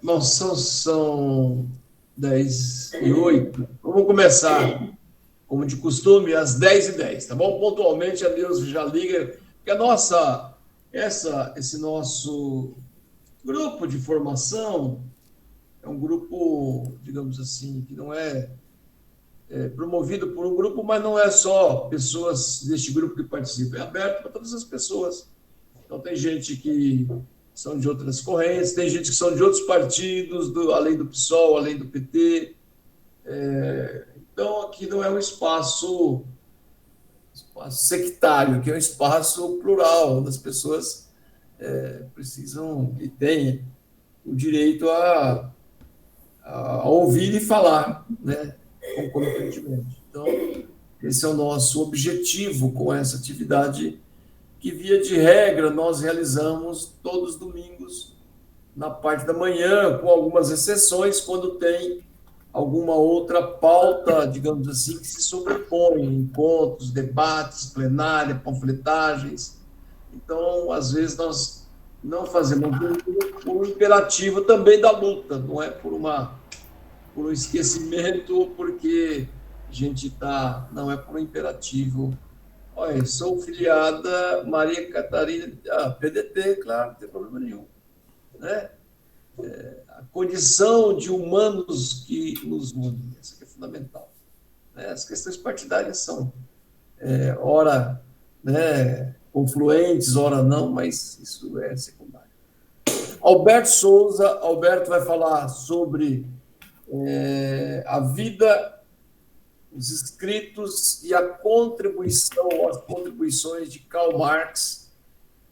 Bom, são 10h08. Vamos começar, como de costume, às 10h10, tá bom? Pontualmente, a Deus já liga, porque esse nosso grupo de formação é um grupo, digamos assim, que não é promovido por um grupo, mas não é só pessoas deste grupo que participam, é aberto para todas as pessoas. Então, tem gente que são de outras correntes, tem gente que são de outros partidos, além do PSOL, além do PT. Então, aqui não é um espaço sectário, aqui é um espaço plural, onde as pessoas precisam e têm o direito a ouvir e falar, né, concomitantemente. Então, esse é o nosso objetivo com essa atividade, que, via de regra, nós realizamos todos os domingos, na parte da manhã, com algumas exceções, quando tem alguma outra pauta, digamos assim, que se sobrepõe, encontros, debates, plenária, panfletagens. Então, às vezes, nós não fazemos por um imperativo também da luta, não é por um esquecimento ou porque a gente está. Não é por um imperativo. Olha, sou filiada Maria Catarina, PDT, claro, não tem problema nenhum. Né? A condição de humanos que nos une, isso é fundamental. Né? As questões partidárias são, ora, né, confluentes, ora não, mas isso é secundário. Alberto Souza, Alberto vai falar sobre a vida, os escritos e a contribuição, as contribuições de Karl Marx.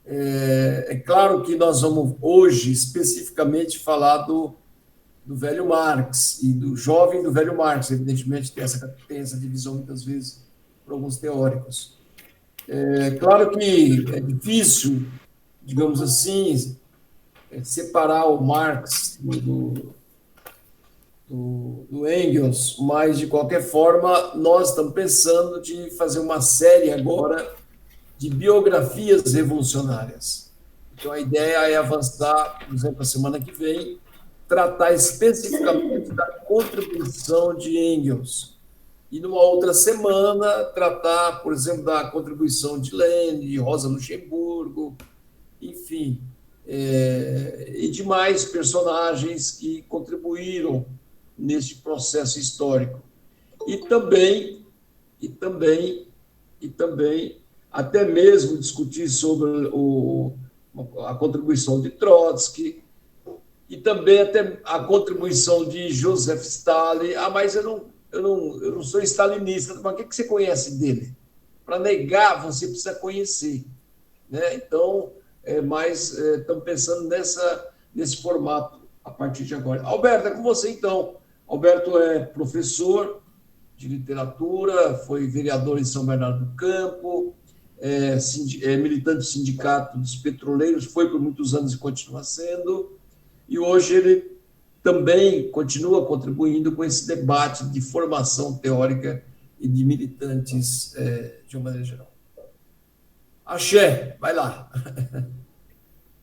É claro que nós vamos hoje especificamente falar do velho Marx e do jovem do velho Marx. Evidentemente, tem essa divisão muitas vezes por alguns teóricos. É claro que é difícil, digamos assim, separar o Marx do Engels, mas, de qualquer forma, nós estamos pensando de fazer uma série agora de biografias revolucionárias. Então, a ideia é avançar, por exemplo, a semana que vem, tratar especificamente da contribuição de Engels. E, numa outra semana, tratar, por exemplo, da contribuição de Lenin, de Rosa Luxemburgo, enfim, e demais personagens que contribuíram neste processo histórico. E também, e também, e também, até mesmo discutir sobre a contribuição de Trotsky, e também até a contribuição de Joseph Stalin. Mas eu não sou stalinista, mas o que você conhece dele? Para negar, você precisa conhecer. Né? Então, estamos pensando nesse formato a partir de agora. Alberto, é com você então. Alberto é professor de literatura, foi vereador em São Bernardo do Campo, é militante do Sindicato dos Petroleiros, foi por muitos anos e continua sendo, e hoje ele também continua contribuindo com esse debate de formação teórica e de militantes de uma maneira geral. Axé, vai lá.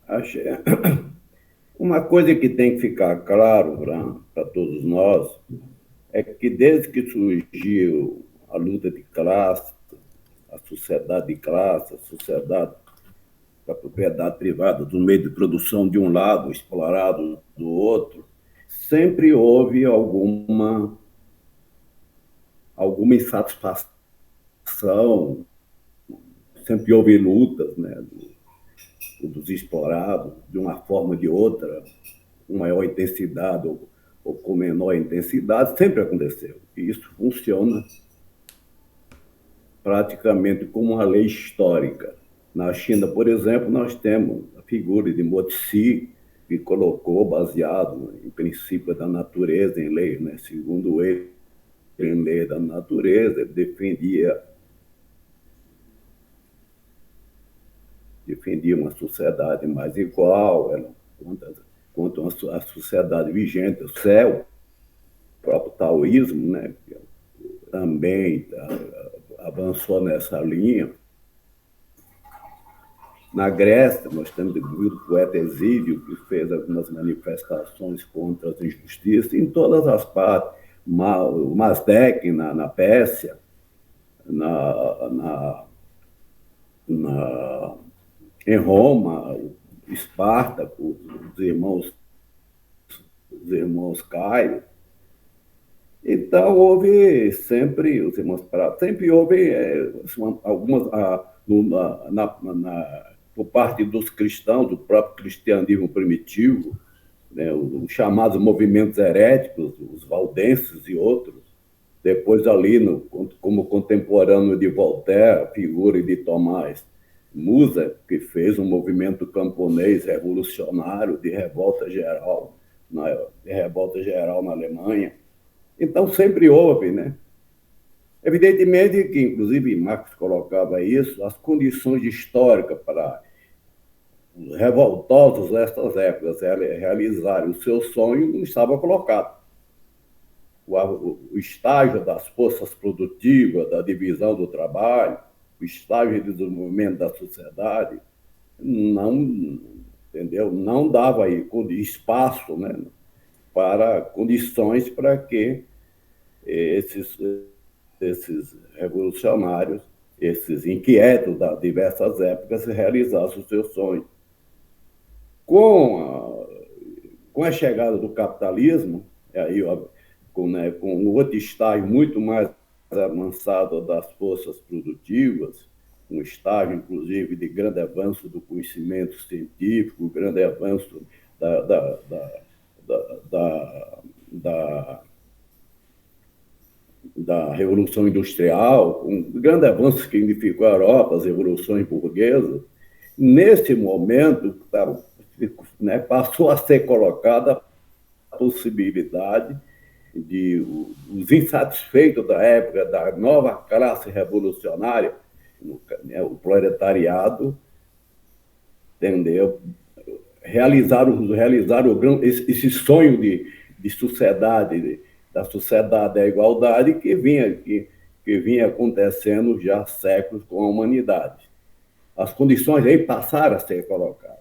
Achei. Uma coisa que tem que ficar claro para todos nós é que, desde que surgiu a luta de classe, a sociedade de classe, a sociedade da propriedade privada, do meio de produção de um lado, explorado do outro, sempre houve alguma insatisfação, sempre houve lutas, né, dos explorados, de uma forma ou de outra, com maior intensidade ou com menor intensidade, sempre aconteceu. E isso funciona praticamente como uma lei histórica. Na China, por exemplo, nós temos a figura de Motsi, que colocou, baseado em princípios da natureza, em leis, né? Segundo ele, em lei da natureza, ele defendia uma sociedade mais igual, quanto a sociedade vigente, o céu, o próprio taoísmo, né, que também avançou nessa linha. Na Grécia, nós temos o poeta Exílio, que fez algumas manifestações contra as injustiças em todas as partes. O Mazdek, na Pérsia, na, na, na, em Roma, Espartaco, os irmãos Caio. Então, houve sempre, os irmãos Prato, sempre houve algumas, por parte dos cristãos, do próprio cristianismo primitivo, né, os chamados movimentos heréticos, os valdenses e outros. Depois, ali, como contemporâneo de Voltaire, a figura de Tomás Musa, que fez um movimento camponês revolucionário de revolta geral na Alemanha. Então, sempre houve, né? Evidentemente que, inclusive, Marx colocava isso, as condições históricas para os revoltosos nessas épocas realizarem o seu sonho não estavam colocados. O estágio das forças produtivas, da divisão do trabalho, o estágio de desenvolvimento da sociedade, não dava aí espaço, né, para condições para que esses revolucionários, esses inquietos das diversas épocas, realizassem o seu sonho. Com a chegada do capitalismo, aí, com outro estágio muito mais avançado das forças produtivas, um estágio, inclusive, de grande avanço do conhecimento científico, grande avanço da Revolução Industrial, um grande avanço que significou a Europa, as revoluções burguesas. Nesse momento, passou a ser colocada a possibilidade de os insatisfeitos da época, da nova classe revolucionária, o proletariado, entendeu? Realizar esse sonho de sociedade, da sociedade da igualdade que vinha acontecendo já há séculos com a humanidade. As condições aí passaram a ser colocadas.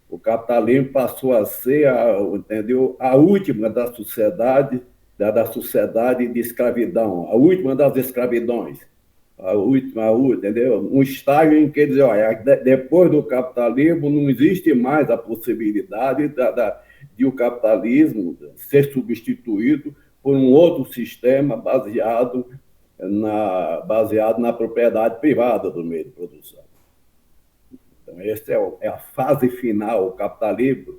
O capitalismo passou a ser a última da sociedade de escravidão, a última das escravidões. A última, entendeu? Um estágio em que diz, olha, depois do capitalismo não existe mais a possibilidade de o capitalismo ser substituído por um outro sistema baseado na propriedade privada do meio de produção. Então, essa é a fase final. O capitalismo,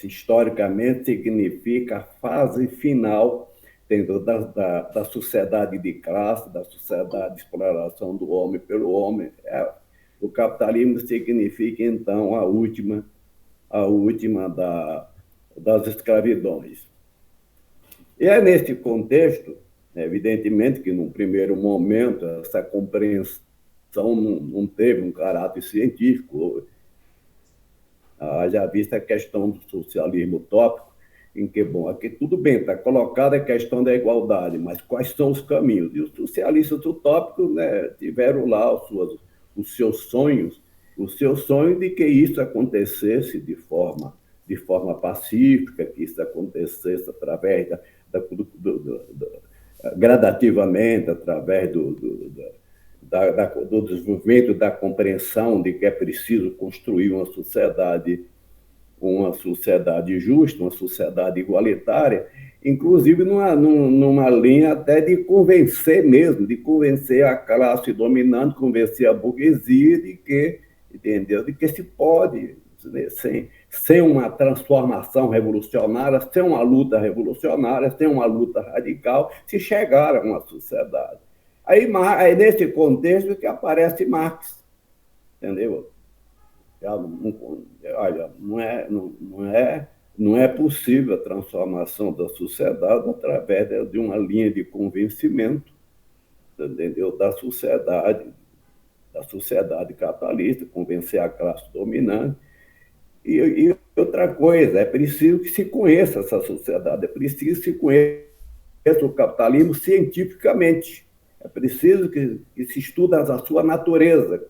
historicamente, significa a fase final dentro da sociedade de classe, da sociedade de exploração do homem pelo homem. O capitalismo significa, então, a última das escravidões. E é nesse contexto, evidentemente, que, num primeiro momento, essa compreensão não teve um caráter científico. Já vista a questão do socialismo utópico, em que, aqui tudo bem, está colocada a questão da igualdade, mas quais são os caminhos? E os socialistas utópicos, né, tiveram lá os seus sonhos de que isso acontecesse de forma pacífica, que isso acontecesse através gradativamente, através do desenvolvimento da compreensão de que é preciso construir uma sociedade justa, uma sociedade igualitária, inclusive numa linha até de convencer a classe dominante, convencer a burguesia de que se pode, né, sem uma transformação revolucionária, sem uma luta revolucionária, sem uma luta radical, se chegar a uma sociedade. Aí, nesse contexto, que aparece Marx, entendeu? Olha, não é possível a transformação da sociedade através de uma linha de convencimento, entendeu? Da sociedade capitalista, convencer a classe dominante. E outra coisa, é preciso que se conheça essa sociedade, é preciso que se conheça o capitalismo cientificamente. É preciso que se estude a sua natureza,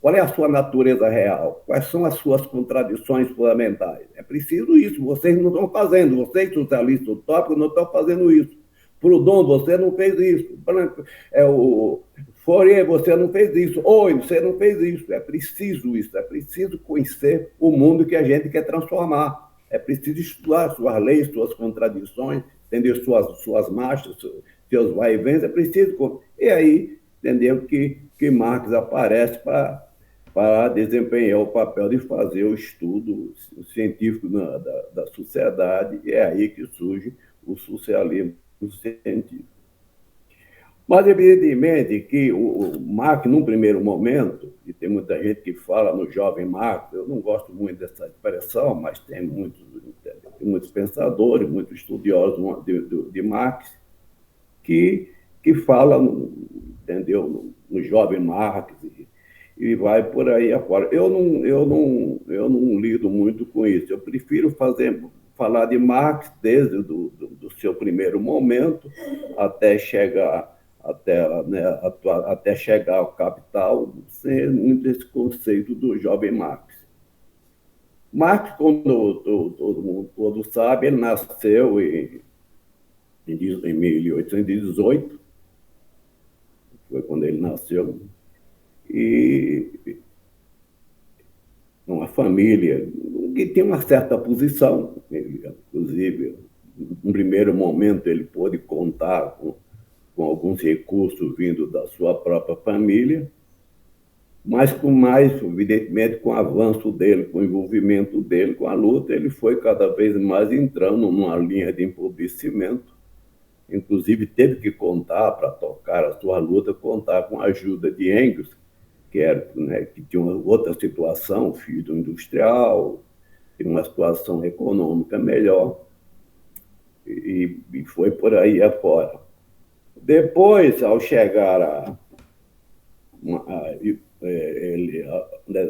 Qual é a sua natureza real? Quais são as suas contradições fundamentais? É preciso isso. Vocês não estão fazendo. Vocês, socialistas utópicos, não estão fazendo isso. Proudhon, você não fez isso. O Fourier, você não fez isso. Oi, você não fez isso. É preciso isso. É preciso conhecer o mundo que a gente quer transformar. É preciso estudar suas leis, suas contradições, entender suas marchas, seus vai-e-vens. É preciso. E aí, entendeu que Marx aparece para desempenhar o papel de fazer o estudo científico da sociedade, e é aí que surge o socialismo científico. Mas, evidentemente, que o Marx, num primeiro momento, e tem muita gente que fala no jovem Marx, eu não gosto muito dessa expressão, mas tem muitos pensadores, muitos estudiosos de Marx, que falam, entendeu, no jovem Marx, e vai por aí afora. Eu não lido muito com isso. Eu prefiro falar de Marx desde do seu primeiro momento até chegar até chegar ao Capital, sem muito esse conceito do jovem Marx. Marx, como todo mundo todo sabe, ele nasceu em 1818, foi quando ele nasceu, e uma família que tem uma certa posição, inclusive, no primeiro momento ele pôde contar com alguns recursos vindo da sua própria família, mas evidentemente, com o avanço dele, com o envolvimento dele com a luta, ele foi cada vez mais entrando numa linha de empobrecimento. Inclusive, teve que contar, para tocar a sua luta, contar com a ajuda de Engels, que tinha outra situação, filho do industrial, tinha uma situação econômica melhor, e foi por aí afora. Depois, ao chegar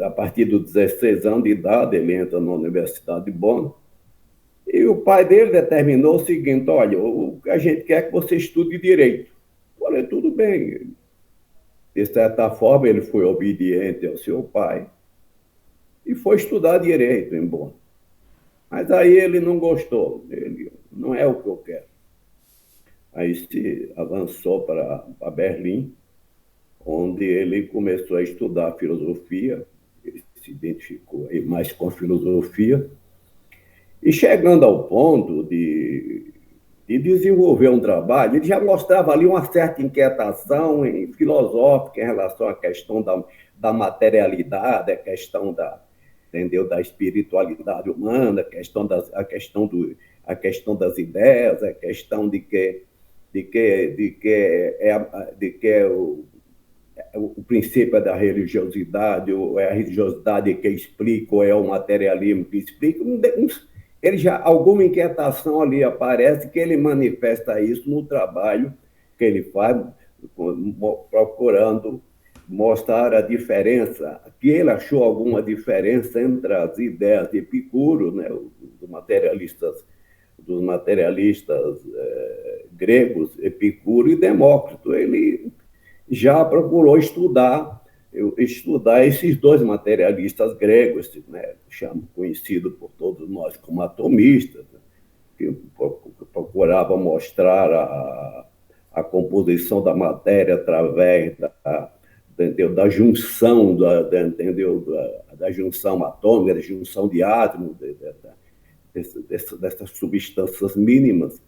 a partir dos 16 anos de idade, ele entra na Universidade de Bonn, e o pai dele determinou o seguinte: olha, o que a gente quer é que você estude direito. Eu falei, tudo bem. De certa forma, ele foi obediente ao seu pai e foi estudar direito em Bonn. Mas aí ele não gostou, ele não é o que eu quero. Aí se avançou para Berlim, onde ele começou a estudar filosofia, ele se identificou aí mais com filosofia, e chegando ao ponto de desenvolver um trabalho, ele já mostrava ali uma certa inquietação filosófica em relação à questão da materialidade, a questão entendeu, da espiritualidade humana, a questão das ideias, a questão de que o princípio da religiosidade, ou é a religiosidade que explica, ou é o materialismo que explica. Ele já, alguma inquietação ali aparece, que ele manifesta isso no trabalho que ele faz, procurando mostrar a diferença, que ele achou alguma diferença entre as ideias de Epicuro, né, dos materialistas gregos, Epicuro e Demócrito. Ele já procurou estudar esses dois materialistas gregos, né, conhecido por todos nós como atomistas, que procuravam mostrar a composição da matéria através da junção, da junção atômica, da junção de átomos, dessas substâncias mínimas.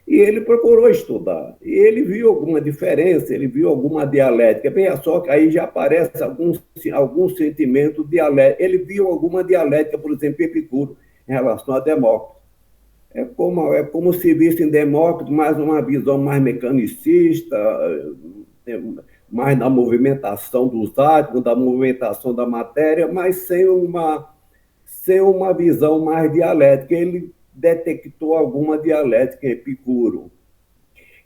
E ele procurou estudar, e ele viu alguma diferença, ele viu alguma dialética. Bem, só que aí já aparece algum sentimento dialético. Ele viu alguma dialética, por exemplo, em Epicuro, em relação a Demócrito. É como se visse em Demócrito mais uma visão mais mecanicista, mais da movimentação dos átomos, da movimentação da matéria, mas sem uma visão mais dialética. Ele detectou alguma dialética em Epicuro.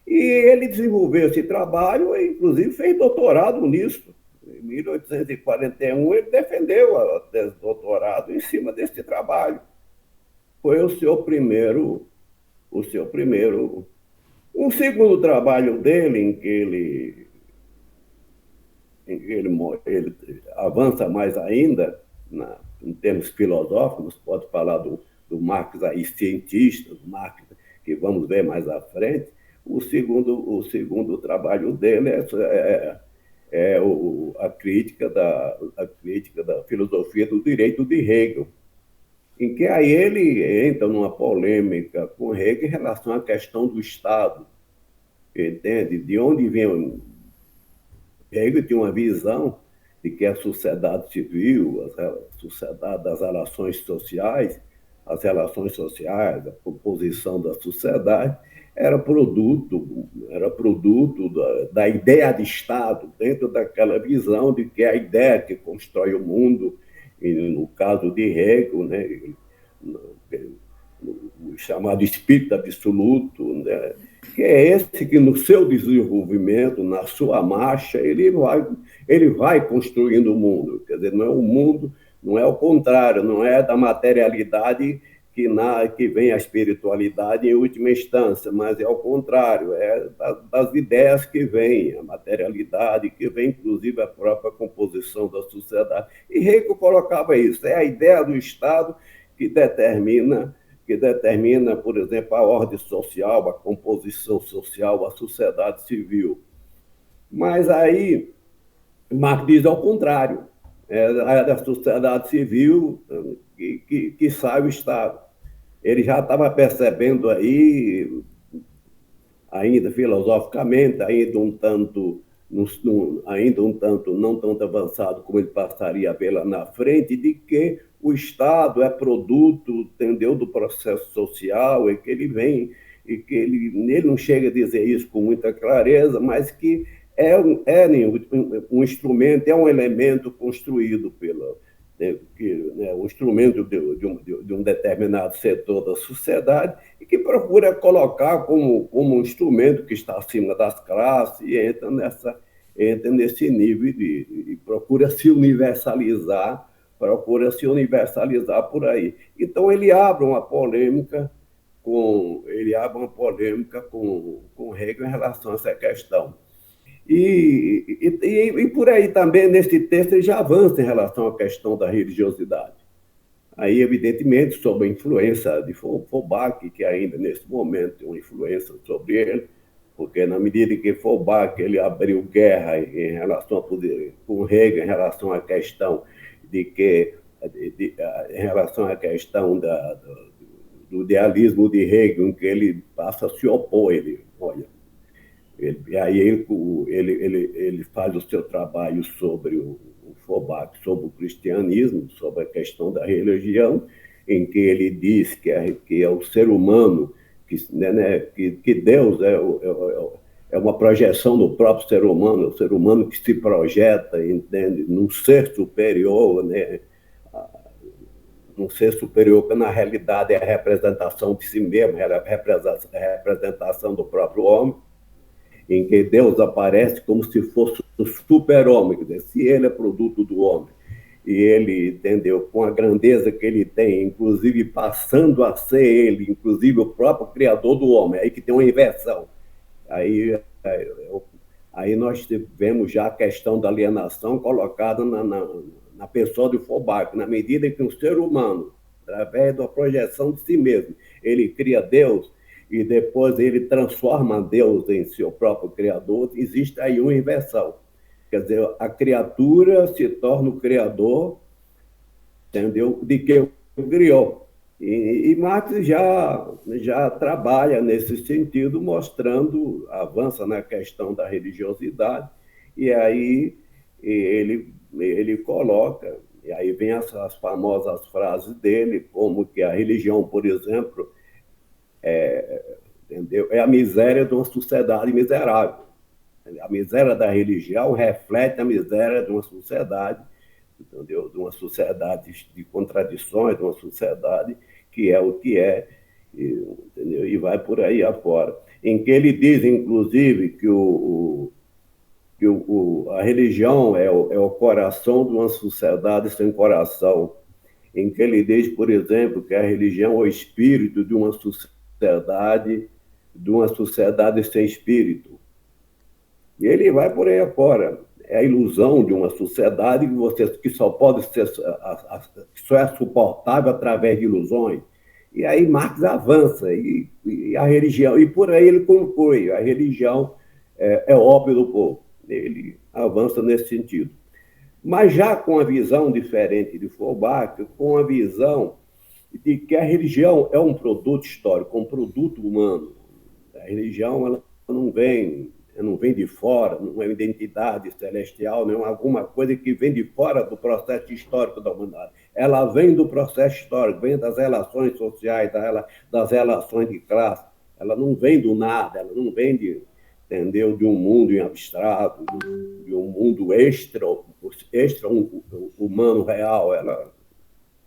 E ele desenvolveu esse trabalho e, inclusive, fez doutorado nisso. Em 1841, ele defendeu a tese de doutorado em cima desse trabalho. Foi o seu primeiro. Um segundo trabalho dele, ele avança mais ainda em termos filosóficos, pode falar do Marx aí, cientista, do Marx, que vamos ver mais à frente. O segundo trabalho dele a crítica da filosofia do direito de Hegel, em que aí ele entra numa polêmica com Hegel em relação à questão do Estado, entende? De onde vem... Hegel tinha uma visão de que a sociedade civil, a sociedade das relações sociais, a composição da sociedade, era produto da ideia de Estado, dentro daquela visão de que a ideia que constrói o mundo, e no caso de Hegel, né, o chamado espírito absoluto, né, que é esse que no seu desenvolvimento, na sua marcha, ele vai construindo o mundo. Quer dizer, não é o mundo, não é o contrário, não é da materialidade que vem a espiritualidade em última instância, mas é ao contrário, é das ideias que vem, a materialidade que vem, inclusive a própria composição da sociedade. E Hegel colocava isso, é a ideia do Estado que determina, por exemplo, a ordem social, a composição social, a sociedade civil. Mas aí Marx diz ao contrário, é da sociedade civil que sai o Estado. Ele já estava percebendo aí, ainda filosoficamente, ainda um tanto não tanto avançado como ele passaria a ver lá na frente, de que o Estado é produto, entendeu, do processo social, e que ele vem, e que ele não chega a dizer isso com muita clareza, mas que é um instrumento, é um elemento construído um instrumento de um determinado setor da sociedade e que procura colocar como um instrumento que está acima das classes e entra nesse nível e procura se universalizar por aí. Então ele abre uma polêmica com Hegel em relação a essa questão. E por aí também, nesse texto, ele já avança em relação à questão da religiosidade. Aí, evidentemente, sob a influência de Feuerbach, que ainda nesse momento tem uma influência sobre ele, porque na medida que Feuerbach ele abriu guerra em relação com Hegel, em relação à questão em relação à questão do idealismo de Hegel, em que ele passa a se opor, ele faz o seu trabalho sobre o Feuerbach, sobre o cristianismo, sobre a questão da religião, em que ele diz que é o ser humano, que Deus é uma projeção do próprio ser humano, é o ser humano que se projeta, entende, num ser superior, né? Um ser superior que, na realidade, é a representação de si mesmo, é a representação do próprio homem, em que Deus aparece como se fosse o super-homem, quer dizer, se ele é produto do homem, e ele, entendeu, com a grandeza que ele tem, inclusive passando a ser ele, inclusive o próprio criador do homem, aí que tem uma inversão. Aí nós vemos já a questão da alienação colocada na pessoa de Feuerbach, na medida em que um ser humano, através da projeção de si mesmo, ele cria Deus, e depois ele transforma Deus em seu próprio criador, existe aí uma inversão. Quer dizer, a criatura se torna o criador, entendeu? De quem o criou. E Marx já trabalha nesse sentido, mostrando, avança na questão da religiosidade, e aí ele coloca, e aí vem as famosas frases dele, como que a religião, por exemplo, entendeu? É a miséria de uma sociedade miserável. A miséria da religião reflete a miséria de uma sociedade, entendeu? De uma sociedade de contradições, de uma sociedade que é o que é, entendeu? E vai por aí afora. Em que ele diz, inclusive, que a religião é o coração de uma sociedade sem coração. Em que ele diz, por exemplo, que a religião é o espírito de uma sociedade sem espírito. E ele vai por aí afora. é a ilusão de uma sociedade que só pode ser, que só é suportável através de ilusões. E aí Marx avança, e a religião, e por aí ele conclui, a religião é ópio do povo. Ele avança nesse sentido. Mas já com a visão diferente de Feuerbach, com a visão de que a religião é um produto histórico, um produto humano. A religião ela não vem de fora, não é uma identidade celestial, não é alguma coisa que vem de fora do processo histórico da humanidade. Ela vem do processo histórico, vem das relações sociais, das relações de classe. Ela não vem do nada, ela não vem entendeu, de um mundo em abstrato, de um mundo extra humano real.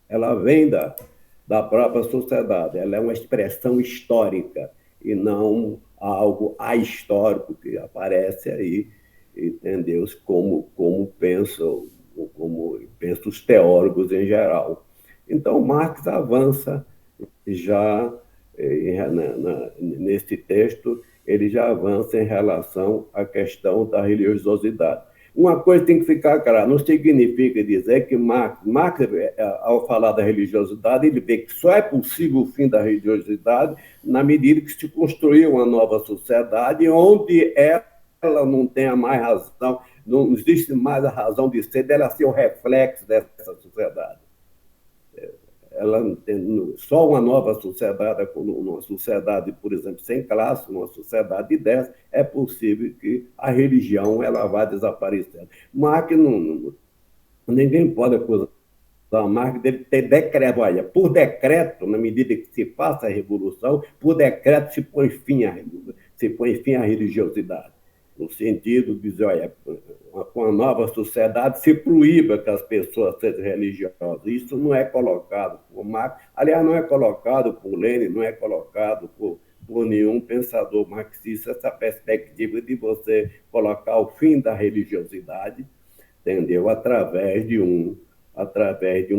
Ela vem da própria sociedade, ela é uma expressão histórica e não algo ahistórico que aparece aí, entendeu? Como pensam os teóricos em geral. Então, Marx avança já nesse texto, ele já avança em relação à questão da religiosidade. Uma coisa tem que ficar clara, não significa dizer que Marx, ao falar da religiosidade, ele vê que só é possível o fim da religiosidade na medida que se construiu uma nova sociedade onde ela não tenha mais razão, não existe mais a razão de ser dela ser o reflexo dessa sociedade. Só uma nova sociedade, uma sociedade, por exemplo, sem classe, uma sociedade de 10, é possível que a religião ela vá desaparecendo. Marx, ninguém pode acusar Marx dele ter decreto. Olha, por decreto, na medida que se passa a revolução, por decreto se põe fim à religiosidade. No sentido de dizer, olha, com a nova sociedade se proíba que as pessoas sejam religiosas. Isso não é colocado por Marx, aliás, não é colocado por Lenin, não é colocado por nenhum pensador marxista, essa perspectiva de você colocar o fim da religiosidade, entendeu? Através de um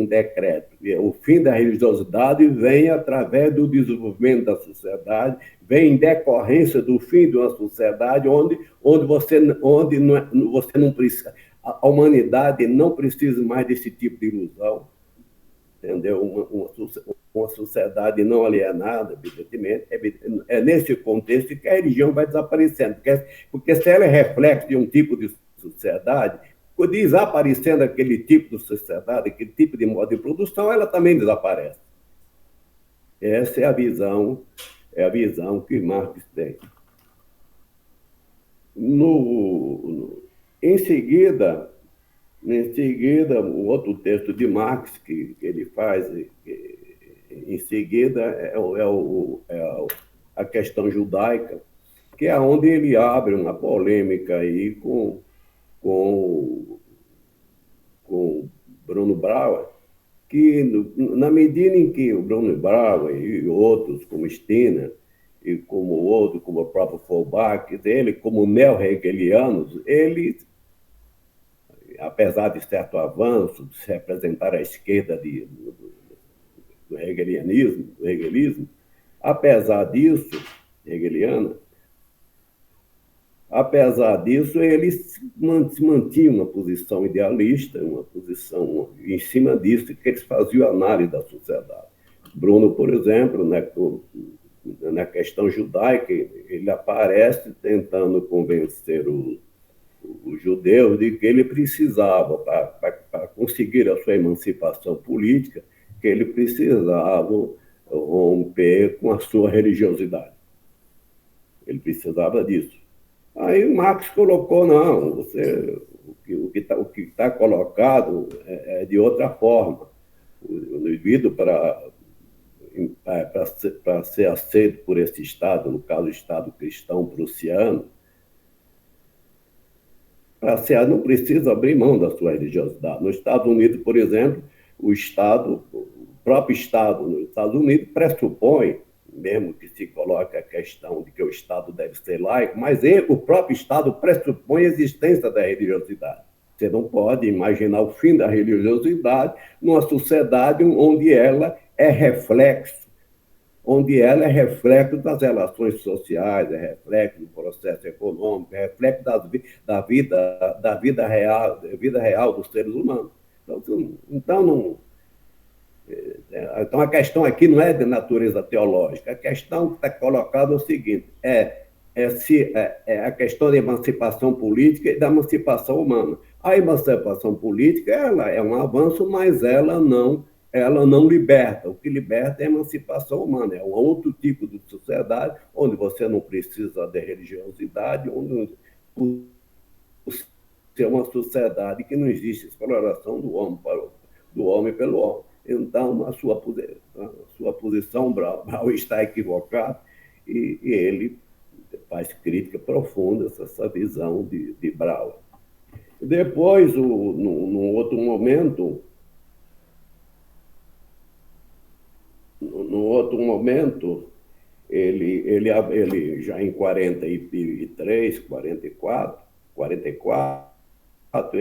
decreto. O fim da religiosidade vem através do desenvolvimento da sociedade, vem em decorrência do fim de uma sociedade onde você não precisa, a humanidade não precisa mais desse tipo de ilusão, entendeu? Uma sociedade não alienada, evidentemente, é nesse contexto que a religião vai desaparecendo, porque se ela é reflexo de um tipo de sociedade, desaparecendo aquele tipo de sociedade, aquele tipo de modo de produção, ela também desaparece. Essa é a visão que Marx tem. Em seguida, o outro texto de Marx que ele faz, em seguida, é a questão judaica, que é onde ele abre uma polêmica aí com Bruno Brauer, que, na medida em que o Bruno Brauer e outros, como Stirner, e como outro, como o próprio Feuerbach, ele, como neo-hegelianos, eles, apesar de certo avanço, de se representar a esquerda do hegelismo, apesar disso, eles mantinham uma posição idealista, uma posição em cima disso, que eles faziam análise da sociedade. Bruno, por exemplo, na questão judaica, ele aparece tentando convencer os judeus de que ele precisava, para conseguir a sua emancipação política, que ele precisava romper com a sua religiosidade. Ele precisava disso. Aí Marx colocou, não, o que está colocado é de outra forma. O indivíduo, para ser aceito por esse Estado, no caso o Estado cristão prussiano, não precisa abrir mão da sua religiosidade. Nos Estados Unidos, por exemplo, o próprio Estado nos Estados Unidos pressupõe, mesmo que se coloque a questão de que o Estado deve ser laico, mas o próprio Estado pressupõe a existência da religiosidade. Você não pode imaginar o fim da religiosidade numa sociedade onde ela é reflexo onde ela é reflexo das relações sociais, é reflexo do processo econômico, é reflexo da vida real dos seres humanos. Então, a questão aqui não é de natureza teológica. A questão que está colocada é o seguinte: é a questão da emancipação política e da emancipação humana. A emancipação política ela é um avanço, mas ela não liberta. O que liberta é a emancipação humana. É um outro tipo de sociedade onde você não precisa de religiosidade, onde é uma sociedade que não existe exploração do homem pelo homem. Então, a sua posição, Brau está equivocada e ele faz crítica profunda a essa visão de Brau. Depois, num outro momento, ele já em 43, 44,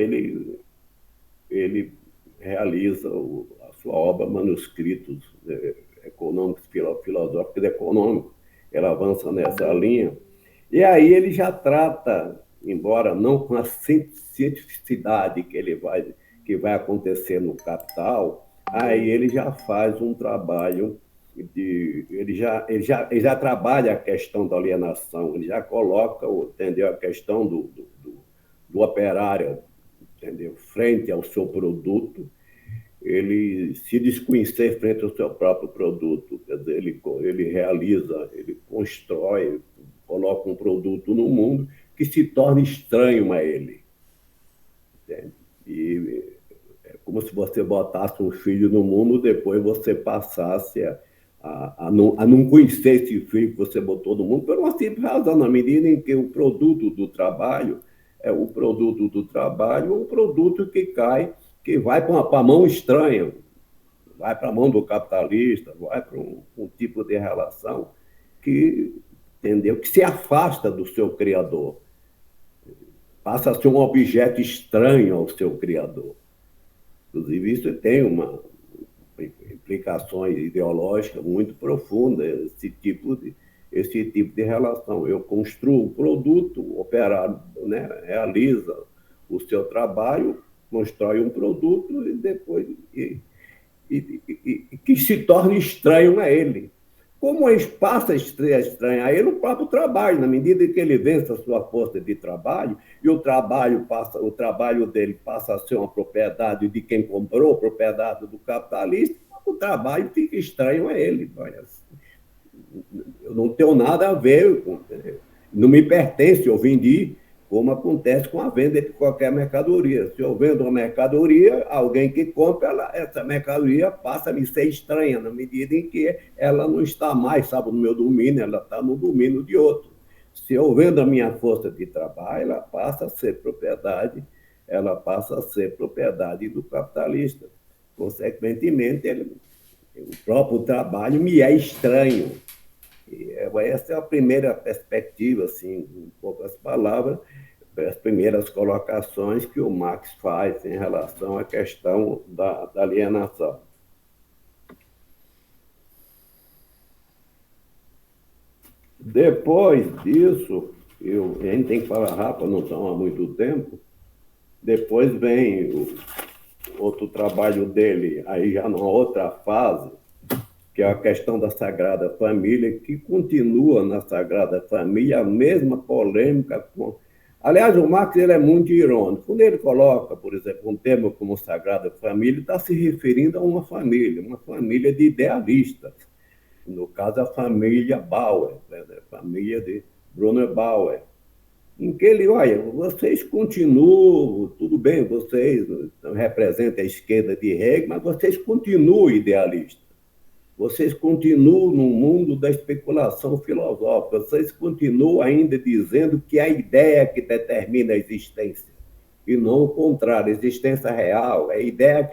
ele realiza a sua obra Manuscritos Econômicos, Filosóficos e Econômicos. Ela avança nessa linha. E aí ele já trata, embora não com a cientificidade que vai acontecer no Capital, aí ele já faz um trabalho ele já trabalha a questão da alienação, ele já coloca, entendeu, a questão do operário, entendeu, frente ao seu produto, ele se desconhecer frente ao seu próprio produto, quer dizer, ele realiza, ele constrói, coloca um produto no mundo que se torna estranho a ele. Entende? E é como se você botasse um filho no mundo, depois você passasse a não conhecer esse filho que você botou no mundo, por uma simples razão, na medida em que o produto do trabalho é um produto que vai para a mão estranha, vai para a mão do capitalista, vai para um tipo de relação que se afasta do seu criador, passa a ser um objeto estranho ao seu criador. Inclusive, isso tem implicações ideológicas muito profundas, esse tipo de relação. Eu construo um produto, o operário, né, realiza o seu trabalho, constrói um produto e depois que se torna estranho a ele. Como passa a estranhar a ele o próprio trabalho, na medida em que ele vence a sua força de trabalho e o trabalho dele passa a ser uma propriedade de quem comprou, propriedade do capitalista, o trabalho fica estranho a ele. Eu não tenho nada a ver, não me pertence, eu vendi, como acontece com a venda de qualquer mercadoria. Se eu vendo uma mercadoria, alguém que compra, essa mercadoria passa a me ser estranha, na medida em que ela não está mais, sabe, no meu domínio, ela está no domínio de outro. Se eu vendo a minha força de trabalho, ela passa a ser propriedade do capitalista. Consequentemente, o próprio trabalho me é estranho. Essa é a primeira perspectiva, assim, em poucas palavras, as primeiras colocações que o Marx faz em relação à questão da alienação. Depois disso, a gente tem que falar rápido, não tomar muito tempo. Depois vem o outro trabalho dele, aí já numa outra fase, que é a questão da Sagrada Família, que continua na Sagrada Família a mesma polêmica. Aliás, o Marx ele é muito irônico. Quando ele coloca, por exemplo, um termo como Sagrada Família, está se referindo a uma família de idealistas. No caso, a família Bauer, a família de Brunner Bauer, em que ele, olha, vocês continuam, tudo bem, vocês representam a esquerda de Hegel, mas vocês continuam idealistas. Vocês continuam no mundo da especulação filosófica, vocês continuam ainda dizendo que é a ideia que determina a existência, e não o contrário, a existência real, é a ideia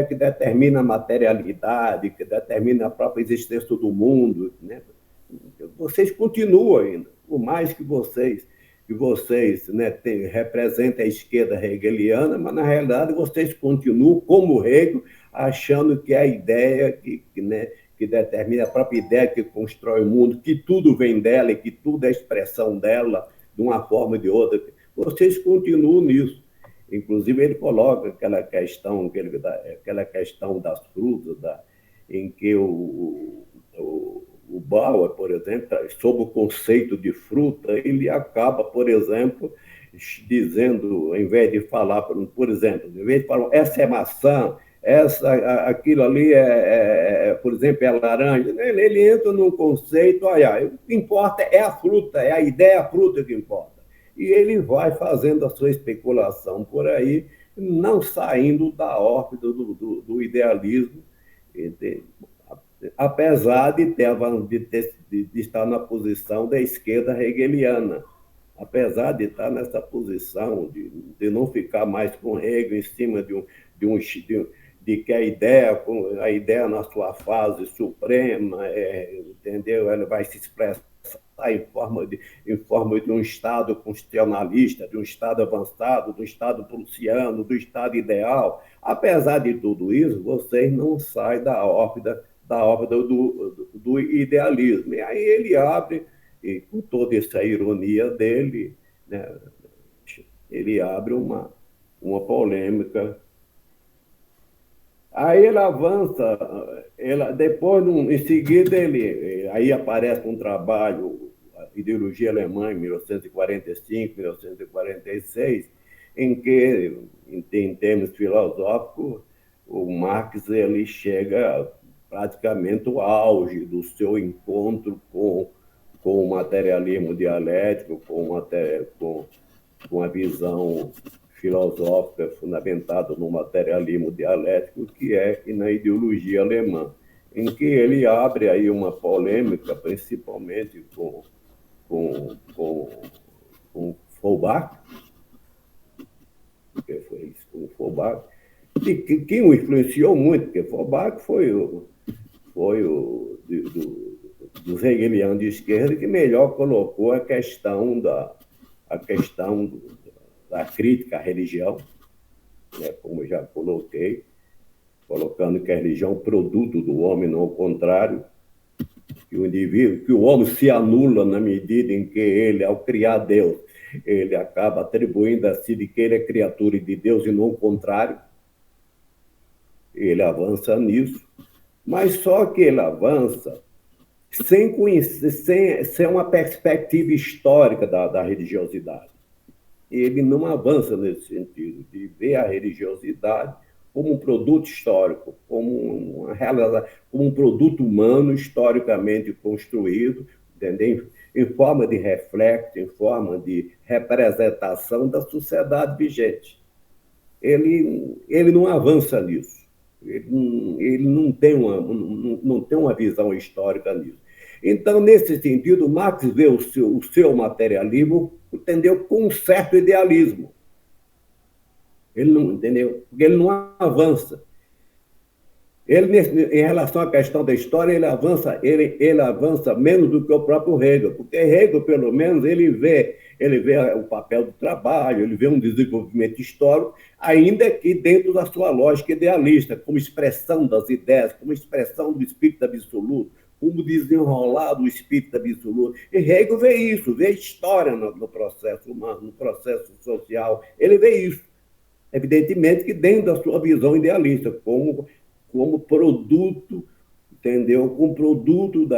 que determina a materialidade, que determina a própria existência do mundo. Né? Vocês continuam ainda, por mais que vocês né, representem a esquerda hegeliana, mas, na realidade, vocês continuam, como Hegel, achando que a ideia que que determina a própria ideia que constrói o mundo, que tudo vem dela e que tudo é expressão dela, de uma forma ou de outra. Vocês continuam nisso. Inclusive, ele coloca aquela questão das frutas, em que o Bauer, por exemplo, sob o conceito de fruta, ele acaba, por exemplo, dizendo, em vez de falar, por exemplo, em vez de falar, essa é maçã, aquilo ali por exemplo, é laranja, ele entra num conceito, o que importa é a fruta, é a ideia, a fruta que importa. E ele vai fazendo a sua especulação por aí, não saindo da órbita do idealismo, apesar de estar na posição da esquerda hegeliana, apesar de estar nessa posição de não ficar mais com Hegel em cima de que a ideia na sua fase suprema, entendeu? Ela vai se expressar em forma de um Estado constitucionalista, de um Estado avançado, do Estado prussiano, do Estado ideal. Apesar de tudo isso, vocês não saem da órbita do idealismo. E aí ele abre, e com toda essa ironia dele, né, ele abre uma polêmica. Aí ele avança, depois, em seguida, aí aparece um trabalho, a Ideologia Alemã, em 1945, 1946, em que, em termos filosóficos, o Marx ele chega praticamente ao auge do seu encontro com o materialismo dialético, com a visão filosófica fundamentada no materialismo dialético, que é na ideologia alemã, em que ele abre aí uma polêmica, principalmente com Feuerbach, que foi isso, com Feuerbach, que o influenciou muito, porque Feuerbach foi dos hegelianos de esquerda que melhor colocou a questão da crítica à religião, né, como eu já coloquei, colocando que a religião é um produto do homem, não o contrário, que o homem se anula na medida em que ele, ao criar Deus, ele acaba atribuindo a si de que ele é criatura de Deus e não o contrário. Ele avança nisso, mas só que ele avança sem uma perspectiva histórica da religiosidade. Ele não avança nesse sentido, de ver a religiosidade como um produto histórico, como um produto humano historicamente construído, entendeu? Em forma de reflexo, em forma de representação da sociedade vigente. Ele não avança nisso. Ele não tem uma visão histórica nisso. Então, nesse sentido, Marx vê o seu materialismo, entendeu, com um certo idealismo. Ele não, entendeu? Porque ele não avança. Em relação à questão da história, ele avança menos do que o próprio Hegel, porque Hegel, pelo menos, ele vê o papel do trabalho, ele vê um desenvolvimento histórico, ainda que dentro da sua lógica idealista, como expressão das ideias, como expressão do espírito absoluto, como desenrolar do espírito absoluto. E Hegel vê isso, vê a história no processo humano, no processo social, ele vê isso. Evidentemente que dentro da sua visão idealista, como produto, entendeu? Como produto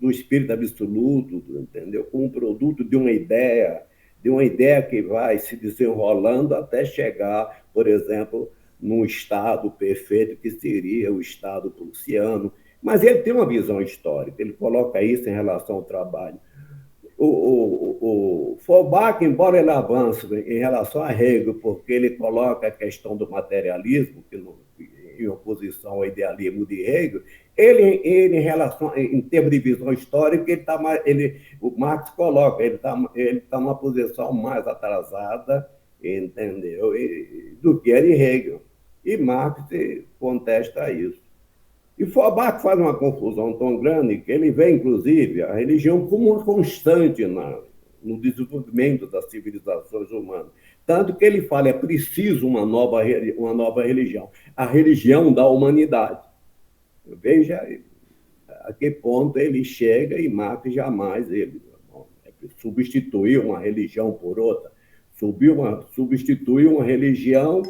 do espírito absoluto, entendeu? Como produto de uma ideia que vai se desenrolando até chegar, por exemplo, num estado perfeito que seria o estado prussiano. Mas ele tem uma visão histórica, ele coloca isso em relação ao trabalho. O Feuerbach, embora ele avance em relação a Hegel, porque ele coloca a questão do materialismo, em oposição ao idealismo de Hegel, ele em termos de visão histórica, o Marx coloca, ele está numa posição mais atrasada, entendeu? Do que ele Hegel. E Marx contesta isso. E Feuerbach faz uma confusão tão grande que ele vê, inclusive, a religião como uma constante no desenvolvimento das civilizações humanas. Tanto que ele fala, é preciso uma nova religião, a religião da humanidade. Veja a que ponto ele chega e Marx jamais ele substituiu uma religião por outra, substituiu uma religião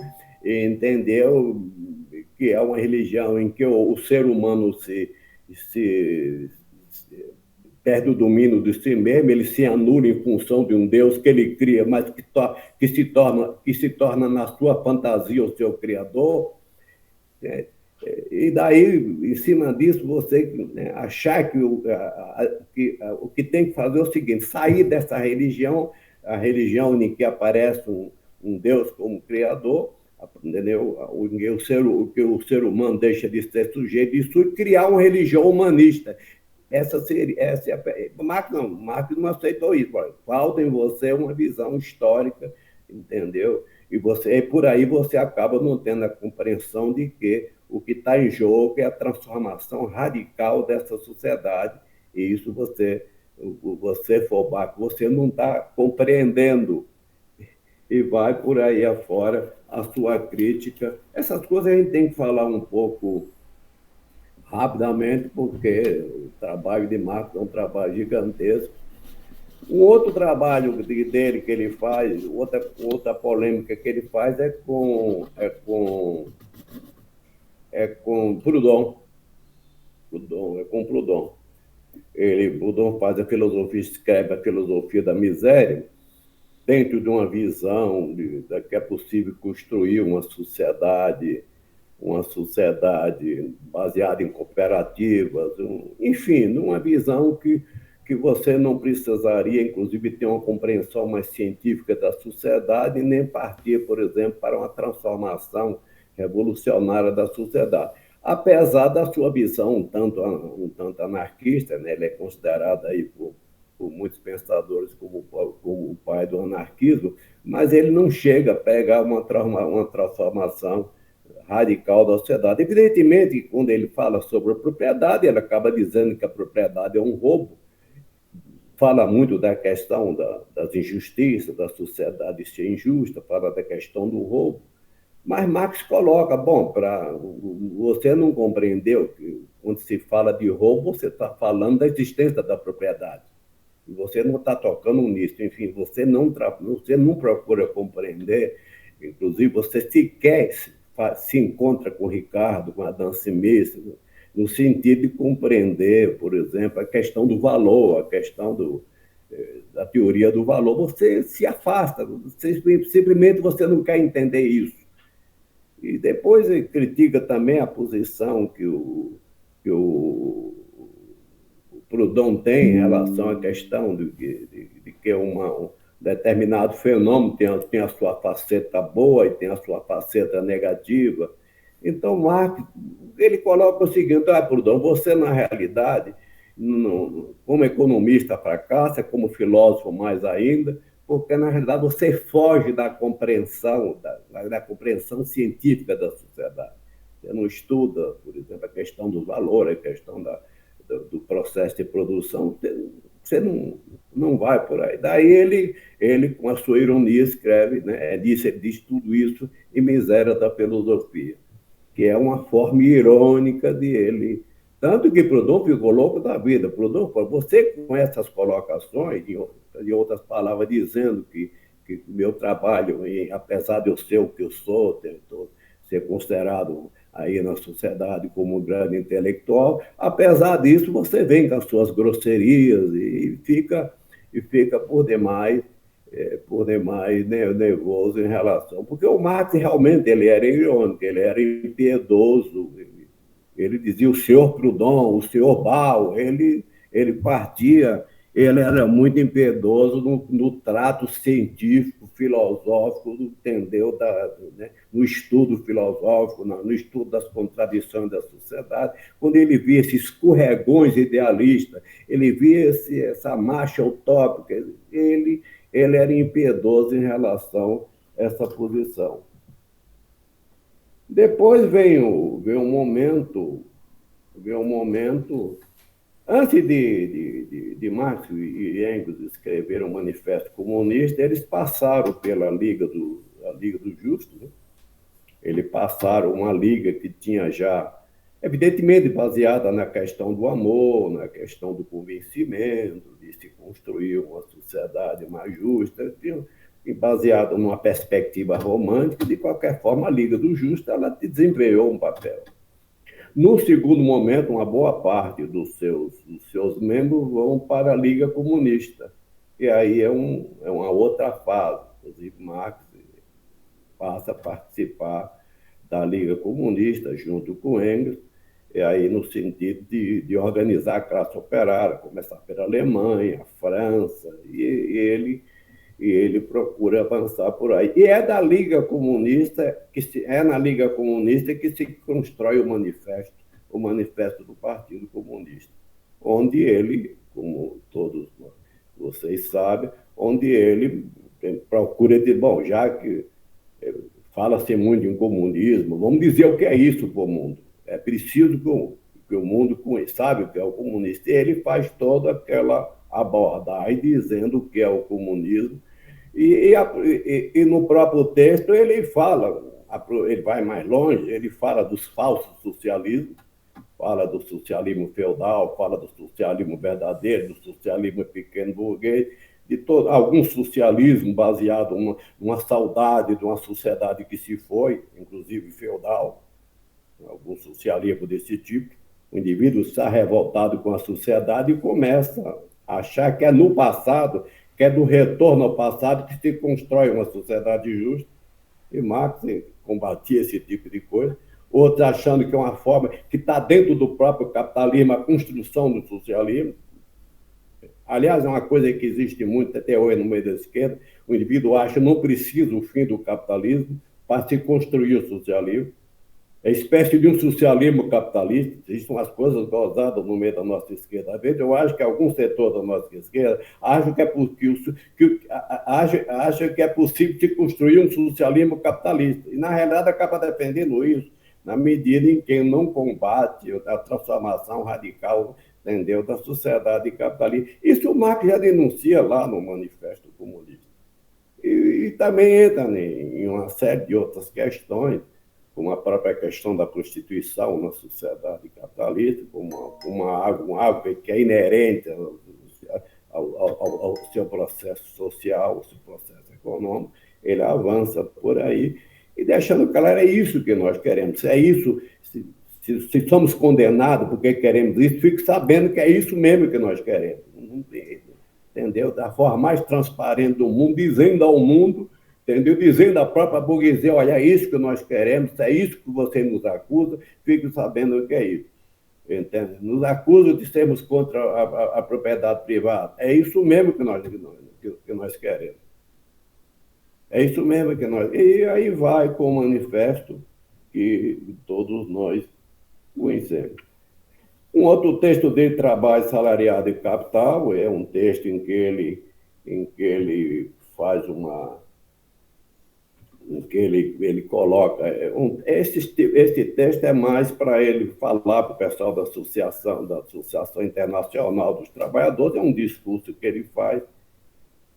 e entendeu que é uma religião em que o ser humano se perde o domínio de si mesmo, ele se anula em função de um Deus que ele cria, mas que se torna na sua fantasia o seu criador. Né? E daí, em cima disso, você, né, achar que o que tem que fazer é o seguinte: sair dessa religião, a religião em que aparece um Deus como criador, entendeu? Que o ser humano deixa de ser sujeito disso, e criar uma religião humanista. Marx não aceitou isso. Falta em você uma visão histórica, entendeu? E por aí você acaba não tendo a compreensão de que o que está em jogo é a transformação radical dessa sociedade. E isso você Fobach, você não está compreendendo. E vai por aí afora a sua crítica. Essas coisas a gente tem que falar um pouco rapidamente, porque o trabalho de Marx é um trabalho gigantesco. Um outro trabalho dele que ele faz, outra polêmica que ele faz é com Proudhon. Proudhon. Proudhon faz a filosofia, escreve a filosofia da miséria, dentro de uma visão de que é possível construir uma sociedade baseada em cooperativas, enfim, numa visão que você não precisaria, inclusive, ter uma compreensão mais científica da sociedade, nem partir, por exemplo, para uma transformação revolucionária da sociedade. Apesar da sua visão um tanto anarquista, né? Ele é considerado aí por muitos pensadores como o pai do anarquismo, mas ele não chega a pegar uma transformação radical da sociedade. Evidentemente, quando ele fala sobre a propriedade, ele acaba dizendo que a propriedade é um roubo, fala muito da questão das injustiças, da sociedade ser injusta, fala da questão do roubo, mas Marx coloca, você não compreendeu que quando se fala de roubo, você está falando da existência da propriedade, e você não está tocando nisso, enfim, você não procura compreender, inclusive você sequer se encontra com o Ricardo, com Adam Smith, no sentido de compreender, por exemplo, a questão do valor, a questão da teoria do valor. Você se afasta, simplesmente você não quer entender isso. E depois ele critica também a posição que o Proudhon tem em relação à questão de que um determinado fenômeno tem a sua faceta boa e tem a sua faceta negativa. Então, Marx, ele coloca o seguinte: Proudhon, você, na realidade, como economista fracassa, como filósofo mais ainda, porque, na realidade, você foge da compreensão científica da sociedade. Você não estuda, por exemplo, a questão do valor, a questão do processo de produção, você não vai por aí. Daí ele, com a sua ironia, escreve, né, ele diz tudo isso em Miséria da Filosofia, que é uma forma irônica de ele. Tanto que Proudhon ficou louco da vida. Proudhon falou: você, com essas colocações, de outras palavras, dizendo que o meu trabalho, apesar de eu ser o que eu sou, ser considerado aí na sociedade como um grande intelectual, apesar disso, você vem com as suas grosserias e fica por demais nervoso em relação. Porque o Marx realmente ele era irônico, ele era impiedoso, ele dizia o senhor Proudhon, o senhor Bau, ele partia, ele era muito impiedoso no trato científico, filosófico, entendeu? No estudo filosófico, no estudo das contradições da sociedade. Quando ele via esses escorregões idealistas, ele via essa marcha utópica, ele era impiedoso em relação a essa posição. Depois vem um momento, antes de Marx e Engels escreverem o Manifesto Comunista, eles passaram pela Liga do Justo, né? Eles passaram uma liga que tinha já... evidentemente baseada na questão do amor, na questão do convencimento, de se construir uma sociedade mais justa, e baseada numa perspectiva romântica. De qualquer forma, a Liga do Justo ela desempenhou um papel. No segundo momento, uma boa parte dos seus membros vão para a Liga Comunista, e aí é uma outra fase. Inclusive, Marx passa a participar da Liga Comunista, junto com Engels, e aí no sentido de organizar a classe operária, começar pela Alemanha, França, e ele procura avançar por aí. E é da Liga Comunista na Liga Comunista que se constrói o manifesto do Partido Comunista, onde ele, como todos vocês sabem, onde ele procura dizer, bom, já que fala-se muito em comunismo, vamos dizer o que é isso para o mundo. É preciso que o mundo saiba o que é o comunismo. E ele faz toda aquela abordagem dizendo o que é o comunismo. E no próprio texto ele fala, ele vai mais longe, ele fala dos falsos socialismos, fala do socialismo feudal, fala do socialismo verdadeiro, do socialismo pequeno burguês, de algum socialismo baseado numa saudade de uma sociedade que se foi, inclusive feudal, algum socialismo desse tipo. O indivíduo está revoltado com a sociedade e começa a achar que é no passado, que é do retorno ao passado que se constrói uma sociedade justa. E Marx combatia esse tipo de coisa. Outros achando que é uma forma que está dentro do próprio capitalismo, a construção do socialismo. Aliás, é uma coisa que existe muito até hoje no meio da esquerda. O indivíduo acha que não precisa o fim do capitalismo para se construir o socialismo. É espécie de um socialismo capitalista. Existem umas coisas gozadas no meio da nossa esquerda. Às vezes eu acho que algum setor da nossa esquerda acha que é possível se construir um socialismo capitalista. E, na realidade, acaba defendendo isso na medida em que não combate a transformação radical, entendeu, da sociedade capitalista. Isso o Marx já denuncia lá no Manifesto Comunista. E também entra em uma série de outras questões, como a própria questão da prostituição na sociedade capitalista, como algo que é inerente ao seu processo social, ao seu processo econômico. Ele avança por aí e deixando claro, é isso que nós queremos. É isso, se somos condenados porque queremos isso, fique sabendo que é isso mesmo que nós queremos. Entendeu? Da forma mais transparente do mundo, dizendo ao mundo, entendeu? Dizendo à própria burguesia, olha, é isso que nós queremos, é isso que você nos acusa, fique sabendo o que é isso. Entende? Nos acusam de sermos contra a propriedade privada. É isso mesmo que nós queremos. É isso mesmo que nós... E aí vai com o manifesto que todos nós conhecemos. Um outro texto dele, Trabalho, Salariado e Capital, é um texto em que ele faz em que ele coloca... Esse texto é mais para ele falar para o pessoal da Associação Internacional dos Trabalhadores, é um discurso que ele faz,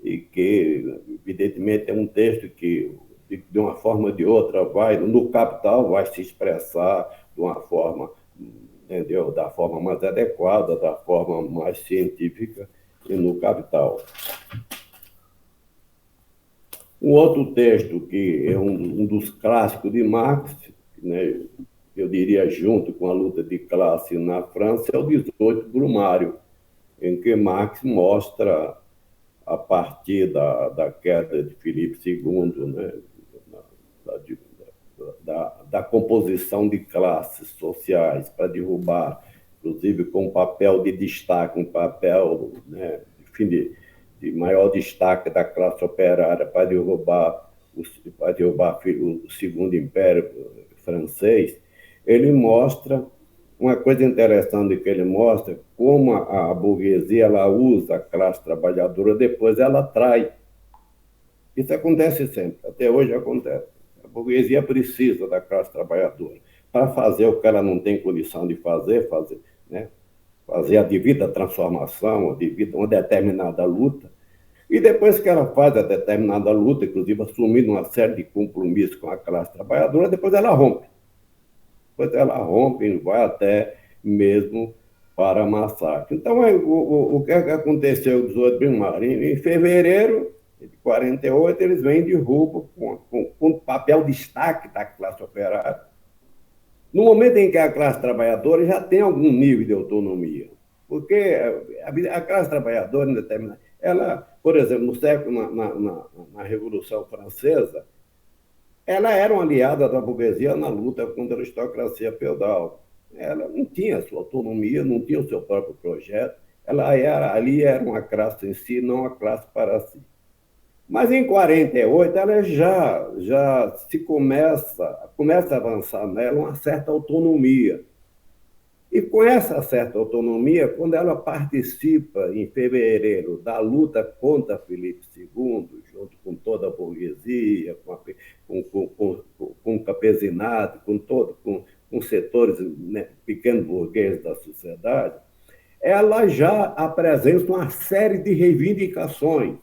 e que, evidentemente, é um texto que, de uma forma ou de outra, no Capital, vai se expressar de uma forma, entendeu? Da forma mais adequada, da forma mais científica, e no Capital. Um outro texto que é um dos clássicos de Marx, né, eu diria junto com a luta de classe na França, é o 18 Brumário, em que Marx mostra, a partir da queda de Filipe II, né, da composição de classes sociais para derrubar, inclusive com um papel de destaque, um papel, né, de maior destaque da classe operária para derrubar o Segundo Império francês, ele mostra uma coisa interessante que ele mostra, como a burguesia ela usa a classe trabalhadora, depois ela trai. Isso acontece sempre, até hoje acontece. A burguesia precisa da classe trabalhadora para fazer o que ela não tem condição de fazer, né? Fazer a devida transformação, uma determinada luta. E depois que ela faz a determinada luta, inclusive assumindo uma série de compromissos com a classe trabalhadora, depois ela rompe. depois ela rompe e vai até mesmo para massacre. Então, o que aconteceu com os outros primários? Em fevereiro de 48, eles vêm e derrubam com papel de destaque da classe operária. No momento em que a classe trabalhadora já tem algum nível de autonomia, porque a classe trabalhadora, ela, por exemplo, no século, na Revolução Francesa, ela era uma aliada da burguesia na luta contra a aristocracia feudal. Ela não tinha sua autonomia, não tinha o seu próprio projeto, ali era uma classe em si, não uma classe para si. Mas em 48 ela já começa a avançar nela uma certa autonomia. E com essa certa autonomia, quando ela participa em fevereiro da luta contra Filipe II, junto com toda a burguesia, com o campesinato, com setores, né, pequenos burgueses da sociedade, ela já apresenta uma série de reivindicações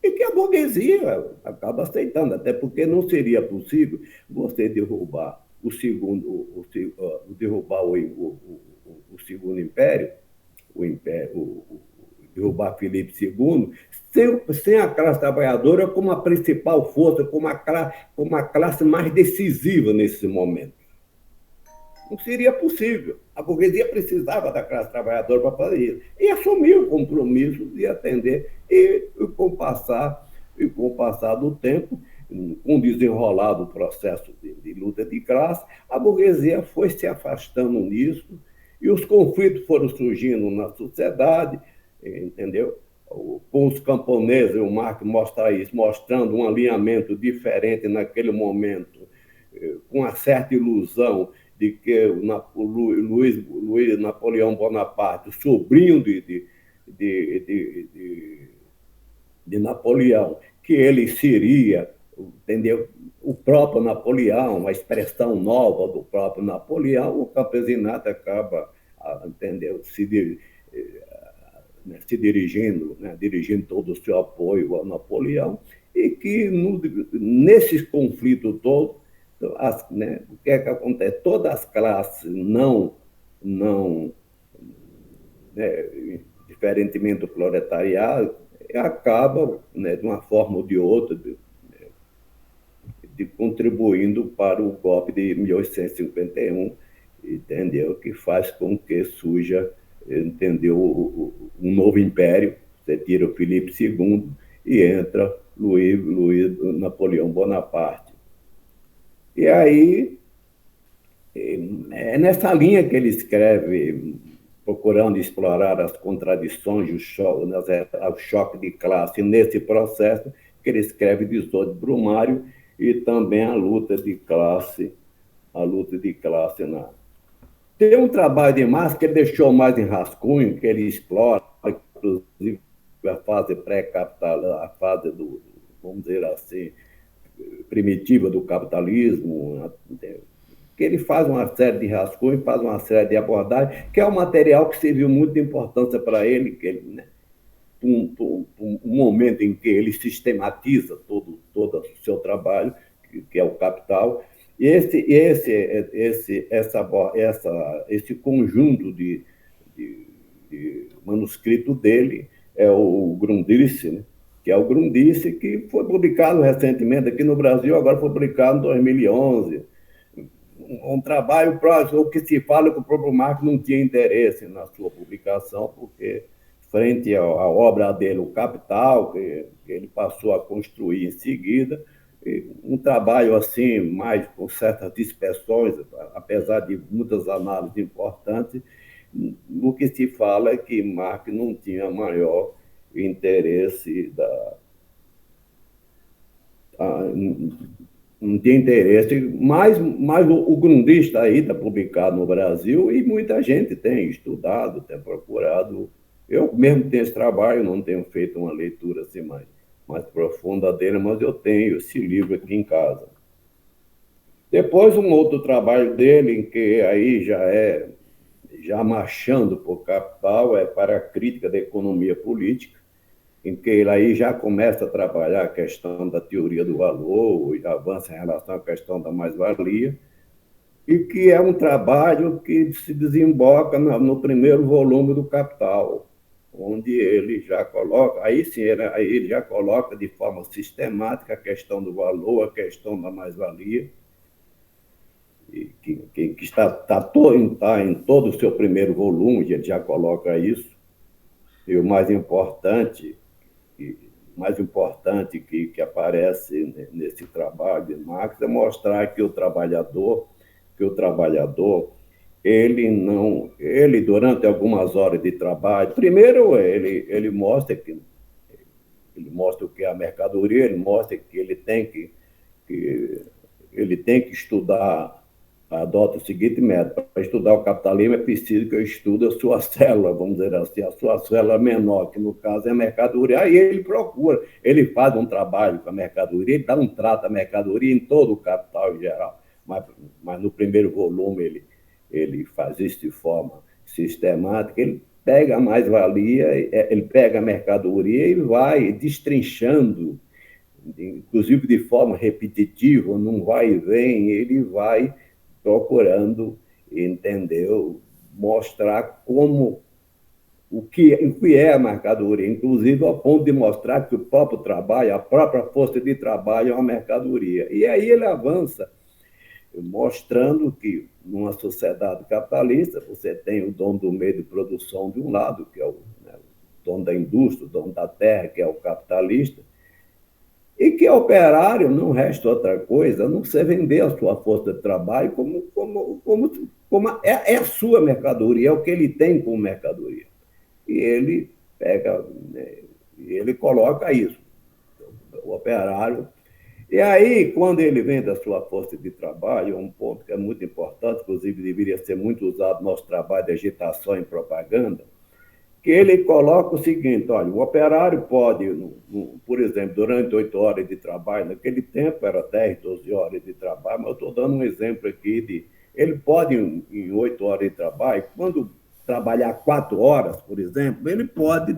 e que a burguesia acaba aceitando, até porque não seria possível você derrubar o segundo, derrubar o segundo império, derrubar Filipe II, sem a classe trabalhadora como a principal força, como a classe mais decisiva nesse momento. Não seria possível. A burguesia precisava da classe trabalhadora para fazer isso. E assumiu o compromisso de atender. E com o passar do tempo, com o desenrolar do processo de luta de classe, a burguesia foi se afastando nisso e os conflitos foram surgindo na sociedade, entendeu? Com os camponeses, o Marx mostra isso, mostrando um alinhamento diferente naquele momento, com uma certa ilusão de que o Luiz Napoleão Bonaparte, o sobrinho de Napoleão, que ele seria, entendeu, o próprio Napoleão, a expressão nova do próprio Napoleão, o campesinato acaba, entendeu, se dirigindo todo o seu apoio ao Napoleão, e que nesses conflitos todos, o que é que acontece? Todas as classes diferentemente do proletariado, acabam, de uma forma ou de outra, contribuindo para o golpe de 1851, entendeu? Que faz com que surja, entendeu, um novo império. Você tira o Filipe II e entra Luiz Napoleão Bonaparte. E aí, é nessa linha que ele escreve, procurando explorar as contradições, o choque de classe, nesse processo que ele escreve Dezoito Brumário e também a luta de classe Tem um trabalho de Marx que ele deixou mais em rascunho, que ele explora, inclusive, a fase pré-capital, a fase vamos dizer assim, primitiva do capitalismo, que ele faz uma série de rascunhos, faz uma série de abordagens, que é um material que serviu muito de importância para ele, um momento em que ele sistematiza todo o seu trabalho, que é o Capital, e esse conjunto de manuscrito dele é o Grundrisse, né? Que é o Grundrisse, que foi publicado recentemente aqui no Brasil, agora foi publicado em 2011. Um trabalho próximo, o que se fala que o próprio Marx não tinha interesse na sua publicação, porque frente à obra dele, o Capital, que ele passou a construir em seguida, um trabalho assim, mais com certas dispersões, apesar de muitas análises importantes, no que se fala é que Marx não tinha maior interesse não tinha interesse, mas o Grundrisse aí está publicado no Brasil e muita gente tem estudado, tem procurado. Eu mesmo tenho esse trabalho, não tenho feito uma leitura assim mais profunda dele, mas eu tenho esse livro aqui em casa. Depois, um outro trabalho dele, em que aí já marchando por Capital, é para a crítica da economia política, em que ele aí já começa a trabalhar a questão da teoria do valor, e avança em relação à questão da mais-valia, e que é um trabalho que se desemboca no primeiro volume do Capital, onde ele já coloca, aí sim, aí ele já coloca de forma sistemática a questão do valor, a questão da mais-valia, que está em todo o seu primeiro volume, ele já coloca isso. E o mais importante que aparece nesse trabalho de Marx é mostrar que o trabalhador ele durante algumas horas de trabalho, primeiro ele mostra o que é a mercadoria, ele mostra que que ele tem que estudar, adota o seguinte método: para estudar o capitalismo é preciso que eu estude a sua célula, vamos dizer assim, a sua célula menor, que no caso é a mercadoria. Aí ele procura, ele faz um trabalho com a mercadoria, ele dá um trato à mercadoria em todo o capital em geral, mas no primeiro volume ele faz isso de forma sistemática, ele pega a mais-valia, ele pega a mercadoria e vai destrinchando, inclusive de forma repetitiva, num vai e vem, ele vai procurando, entendeu? Mostrar o que é a mercadoria, inclusive ao ponto de mostrar que o próprio trabalho, a própria força de trabalho é uma mercadoria. E aí ele avança, mostrando que numa sociedade capitalista você tem o dono do meio de produção de um lado, que é o dono da indústria, o dono da terra, que é o capitalista, e que operário não resta outra coisa a não ser vender a sua força de trabalho como é a sua mercadoria, é o que ele tem como mercadoria. E ele pega, né, ele coloca isso, o operário. E aí, quando ele vende a sua força de trabalho, um ponto que é muito importante, inclusive deveria ser muito usado no nosso trabalho de agitação e propaganda, que ele coloca o seguinte: olha, o operário pode, por exemplo, durante 8 horas de trabalho, naquele tempo era 10, 12 horas de trabalho, mas eu estou dando um exemplo aqui ele pode, em 8 horas de trabalho, quando trabalhar 4 horas, por exemplo, ele pode,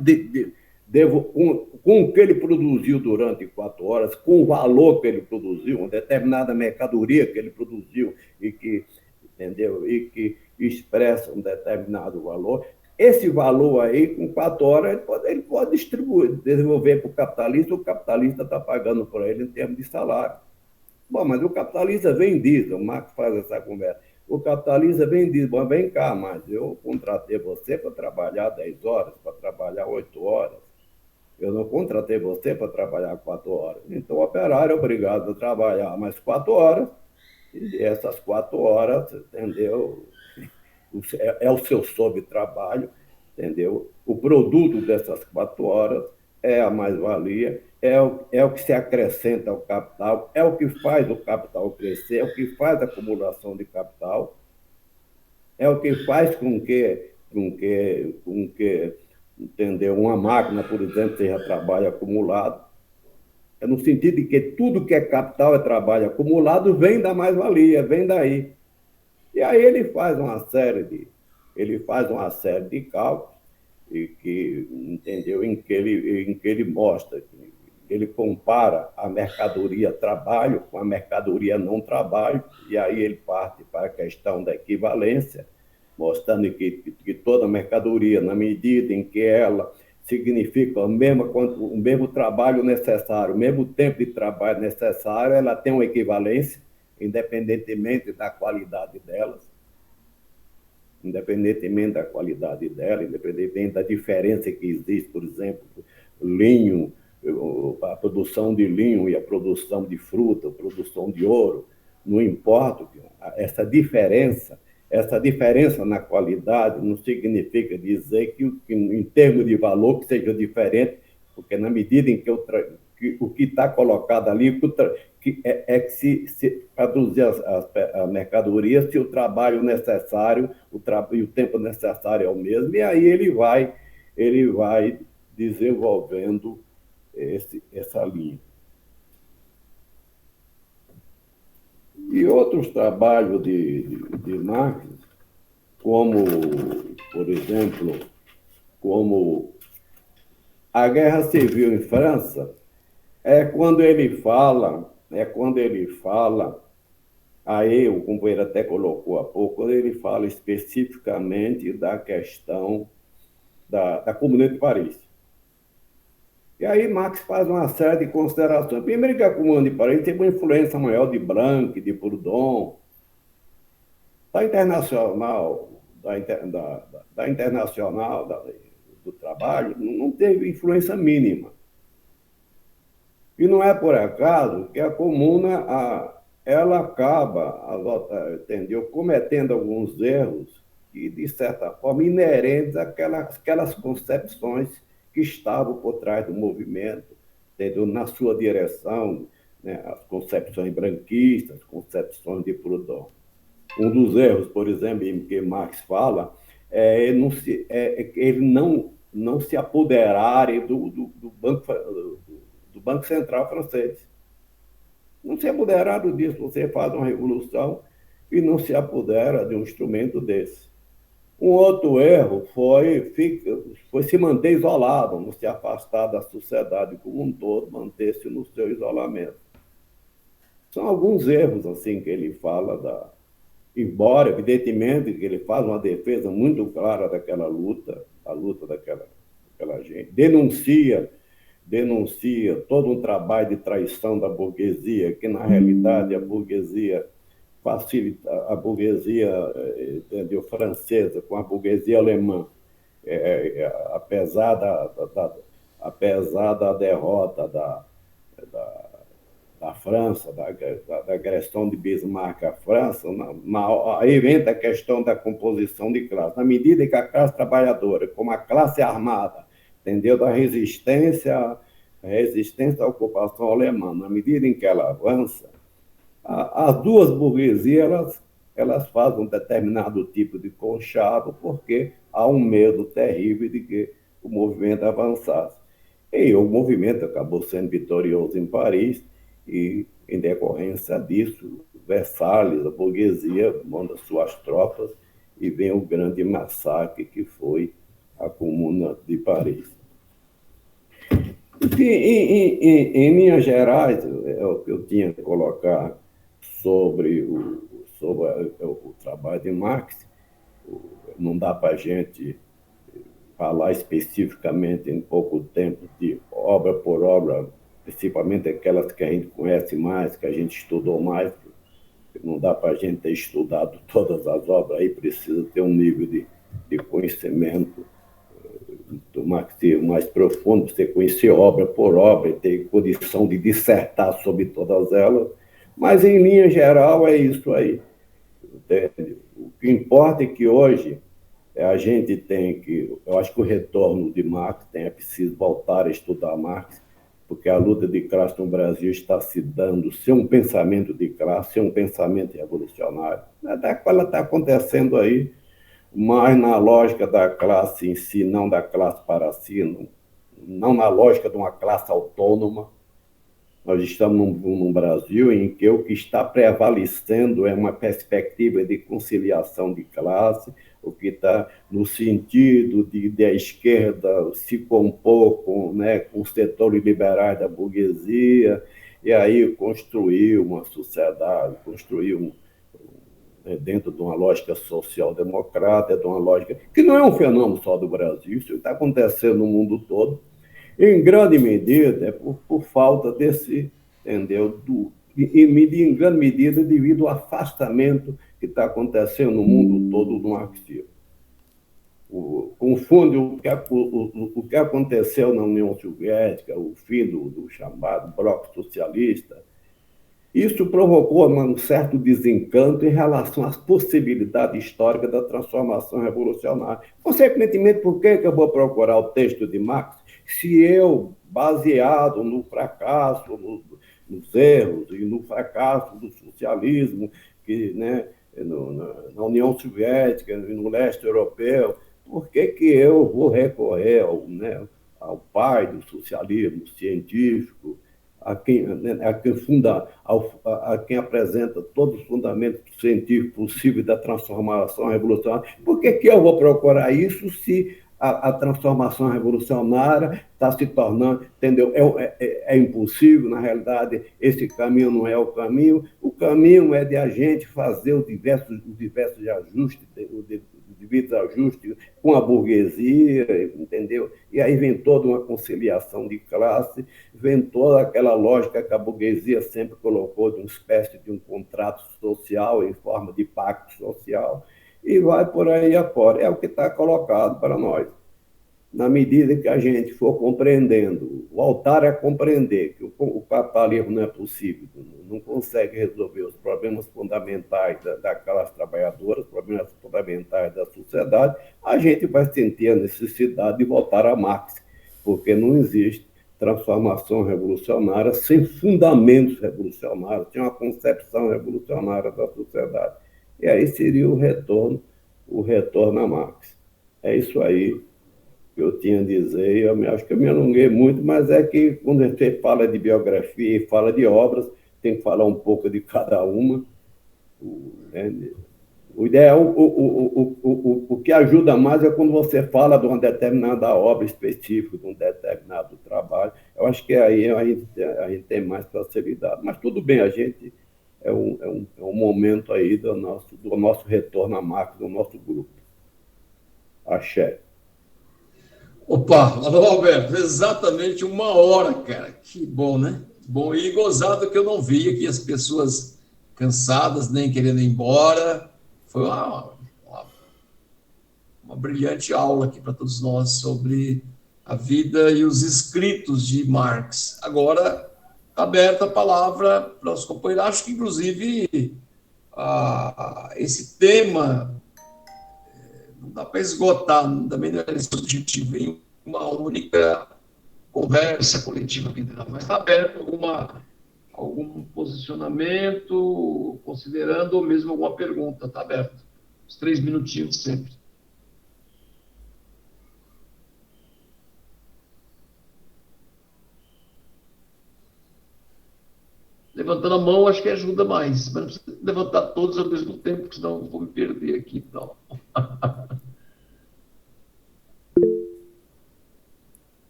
com o que ele produziu durante 4 horas, com o valor que ele produziu, uma determinada mercadoria que ele produziu entendeu? E que expressa um determinado valor, esse valor aí, com 4 horas, ele pode distribuir, desenvolver para o capitalista está pagando por ele em termos de salário. Bom, mas o capitalista vem e diz, o Marx faz essa conversa, o capitalista vem e diz: bom, vem cá, mas eu contratei você para trabalhar 10 horas, para trabalhar 8 horas, eu não contratei você para trabalhar 4 horas. Então o operário é obrigado a trabalhar mais 4 horas, e essas 4 horas, entendeu? É o seu sobretrabalho, entendeu? O produto dessas 4 horas é a mais-valia, é o que se acrescenta ao capital, é o que faz o capital crescer, é o que faz a acumulação de capital, é o que faz com que entendeu? Uma máquina, por exemplo, seja trabalho acumulado. É no sentido de que tudo que é capital é trabalho acumulado, vem da mais-valia, vem daí. E aí ele faz uma série de cálculos e que, entendeu? Em que ele mostra, que ele compara a mercadoria trabalho com a mercadoria não trabalho, e aí ele parte para a questão da equivalência, mostrando que toda mercadoria, na medida em que ela significa o mesmo trabalho necessário, o mesmo tempo de trabalho necessário, ela tem uma equivalência, independentemente da qualidade delas, independente da diferença que existe, por exemplo, linho, a produção de linho e a produção de fruta, a produção de ouro, não importa, essa diferença na qualidade não significa dizer que em termos de valor, que seja diferente, porque na medida em que o que está colocado ali, que se traduzir a mercadoria, se o trabalho necessário e o tempo necessário é o mesmo, e aí ele vai desenvolvendo essa linha. E outros trabalhos de Marx, como, por exemplo, como a Guerra Civil em França, é quando ele fala Aí o companheiro até colocou há pouco, ele fala especificamente da questão da Comuna de Paris. E aí Marx faz uma série de considerações. Primeiro que a Comuna de Paris tem uma influência maior de Blanc, de Proudhon, da internacional, da internacional do trabalho, não teve influência mínima. E não é por acaso que a comuna ela acaba, entendeu, cometendo alguns erros que, de certa forma, inerentes àquelas concepções que estavam por trás do movimento, entendeu, na sua direção, né, as concepções branquistas, as concepções de Proudhon. Um dos erros, por exemplo, em que Marx fala, ele não se apoderarem do Banco Central francês. Não se apoderaram disso. Você faz uma revolução e não se apodera de um instrumento desse. Um outro erro foi se manter isolado, não se afastar da sociedade como um todo, manter-se no seu isolamento. São alguns erros assim que ele fala embora, evidentemente, que ele faz uma defesa muito clara daquela luta, a luta daquela gente, denuncia todo um trabalho de traição da burguesia, que na realidade a burguesia facilita, a burguesia entendeu, francesa com a burguesia alemã, apesar apesar da derrota da França, da agressão de Bismarck à França, aí entra a questão da composição de classe. Na medida que a classe trabalhadora, como a classe armada, entendeu, da resistência à ocupação alemã, na medida em que ela avança, as duas burguesias elas fazem um determinado tipo de conchavo, porque há um medo terrível de que o movimento avançasse. E o movimento acabou sendo vitorioso em Paris, e, em decorrência disso, Versalhes, a burguesia, manda suas tropas e vem o grande massacre que foi a Comuna de Paris. Em linhas gerais, é o que eu tinha que colocar sobre o trabalho de Marx. Não dá para a gente falar especificamente em pouco tempo de obra por obra, principalmente aquelas que a gente conhece mais, que a gente estudou mais. Não dá para a gente ter estudado todas as obras, aí precisa ter um nível de conhecimento do marxismo mais profundo, você conhecer obra por obra e ter condição de dissertar sobre todas elas, mas em linha geral é isso aí. Entende? O que importa é que hoje a gente tem que, eu acho que o retorno de Marx é preciso voltar a estudar Marx, porque a luta de classe no Brasil está se dando sem um pensamento de classe, sem um pensamento revolucionário. Ela está acontecendo aí, mas na lógica da classe em si, não da classe para si, não na lógica de uma classe autônoma. Nós estamos num Brasil em que o que está prevalecendo é uma perspectiva de conciliação de classe, o que está no sentido de a esquerda se compor com os setores liberais da burguesia, e aí construir uma sociedade, dentro de uma lógica social-democrata, de uma lógica que não é um fenômeno só do Brasil, isso está acontecendo no mundo todo, em grande medida é por falta desse, entendeu, em grande medida devido ao afastamento que está acontecendo no mundo todo do marxismo. Confunde o que aconteceu na União Soviética, o fim do chamado bloco socialista. Isso provocou um certo desencanto em relação às possibilidades históricas da transformação revolucionária. Consequentemente, por que eu vou procurar o texto de Marx se eu, baseado no fracasso, nos erros e no fracasso do socialismo, que, né, na União Soviética e no leste europeu, por que eu vou recorrer ao pai do socialismo científico, a quem apresenta todos os fundamentos científicos possíveis da transformação revolucionária? Por que eu vou procurar isso se a transformação revolucionária está se tornando, entendeu? É impossível, na realidade, esse caminho não é o caminho é de a gente fazer os diversos ajustes, os devidos ajustes com a burguesia, entendeu? E aí vem toda uma conciliação de classe, vem toda aquela lógica que a burguesia sempre colocou de uma espécie de um contrato social em forma de pacto social, e vai por aí afora. É o que está colocado para nós. Na medida que a gente for compreendendo, voltar a compreender que o capitalismo não é possível, não consegue resolver os problemas fundamentais da classe trabalhadora, os problemas fundamentais da sociedade, a gente vai sentir a necessidade de voltar a Marx, porque não existe transformação revolucionária sem fundamentos revolucionários, sem uma concepção revolucionária da sociedade. E aí seria o retorno a Marx. É isso aí que eu tinha a dizer. Eu acho que eu me alonguei muito, mas é que quando a gente fala de biografia e fala de obras, tem que falar um pouco de cada uma. O ideal, o que ajuda mais é quando você fala de uma determinada obra específica, de um determinado trabalho. Eu acho que aí a gente tem mais facilidade. Mas tudo bem, a gente é um momento aí do nosso retorno à Marx, do nosso grupo. Axé. Opa, alô, Alberto, exatamente 1 hora, cara. Que bom, né? Bom, e gozado que eu não vi aqui as pessoas cansadas, nem querendo ir embora. Foi uma brilhante aula aqui para todos nós sobre a vida e os escritos de Marx. Agora, aberta a palavra para os companheiros. Acho que, inclusive, esse tema não dá para esgotar, também não é esse objetivo em uma única conversa coletiva aqui, mas está aberto algum posicionamento, considerando ou mesmo alguma pergunta, está aberto. Os 3 minutinhos sempre. Levantando a mão, acho que ajuda mais, mas não precisa levantar todos ao mesmo tempo, senão eu vou me perder aqui. Não.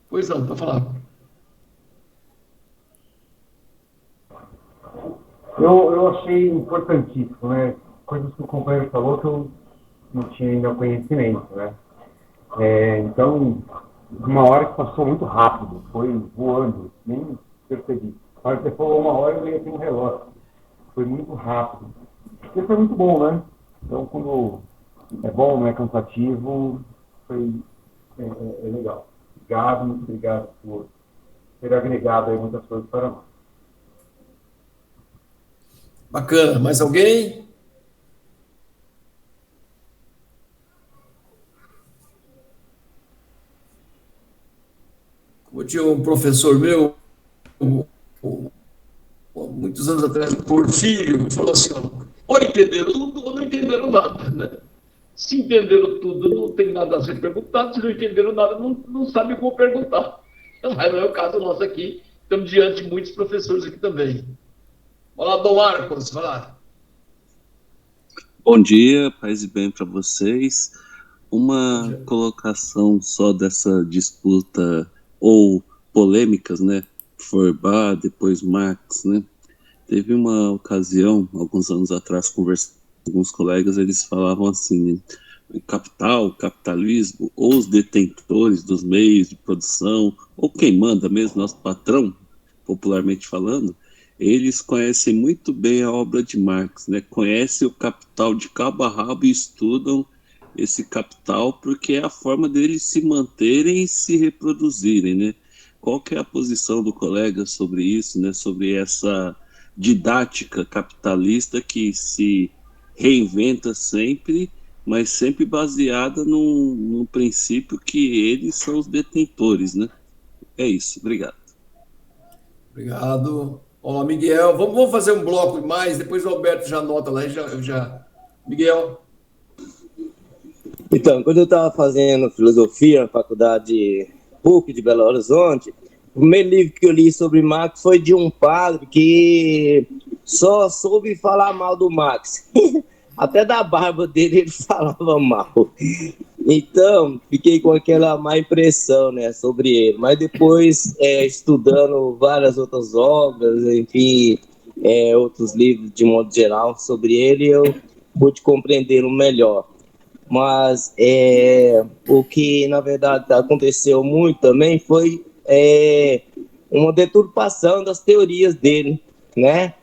Pois não, para falar. Eu achei importantíssimo, né? Coisas que o companheiro falou que eu não tinha ainda conhecimento, né? Então, 1 hora que passou muito rápido, foi voando, nem percebi. A hora que você falou 1 hora, eu veio aqui no relógio. Foi muito rápido. Isso foi muito bom, né? Então, quando é bom, não é cansativo, é legal. Obrigado, muito obrigado por ter agregado aí muitas coisas para nós. Bacana. Mais alguém? Como tinha um professor meu, muitos anos atrás, Porfírio, falou assim: ou entenderam tudo ou não entenderam nada, né? Se entenderam tudo, não tem nada a ser perguntado. Se não entenderam nada, não sabem como perguntar. Mas não é o caso nosso aqui. Estamos diante de muitos professores aqui também. Olá, Dom Marcos, vai lá. Bom dia, paz e bem para vocês. Uma colocação só dessa disputa ou polêmicas, né? Feuerbach, depois Marx, né? Teve uma ocasião, alguns anos atrás, conversando com alguns colegas, eles falavam assim, né? O capital, o capitalismo, ou os detentores dos meios de produção, ou quem manda mesmo, nosso patrão, popularmente falando, eles conhecem muito bem a obra de Marx, né? Conhecem o capital de cabo a rabo e estudam esse capital porque é a forma deles se manterem e se reproduzirem, né? Qual que é a posição do colega sobre isso, né? Sobre essa didática capitalista que se reinventa sempre, mas sempre baseada num princípio que eles são os detentores, né? É isso, obrigado. Obrigado. Ó, Miguel, vamos fazer um bloco mais, depois o Alberto já anota lá e já... Miguel. Então, quando eu estava fazendo filosofia na faculdade PUC de Belo Horizonte, o primeiro livro que eu li sobre Marx foi de um padre que só soube falar mal do Marx. Até da barba dele ele falava mal. Então, fiquei com aquela má impressão, né, sobre ele. Mas depois, estudando várias outras obras, enfim, outros livros de modo geral sobre ele, eu pude compreendê-lo melhor. Mas o que, na verdade, aconteceu muito também foi uma deturpação das teorias dele, né?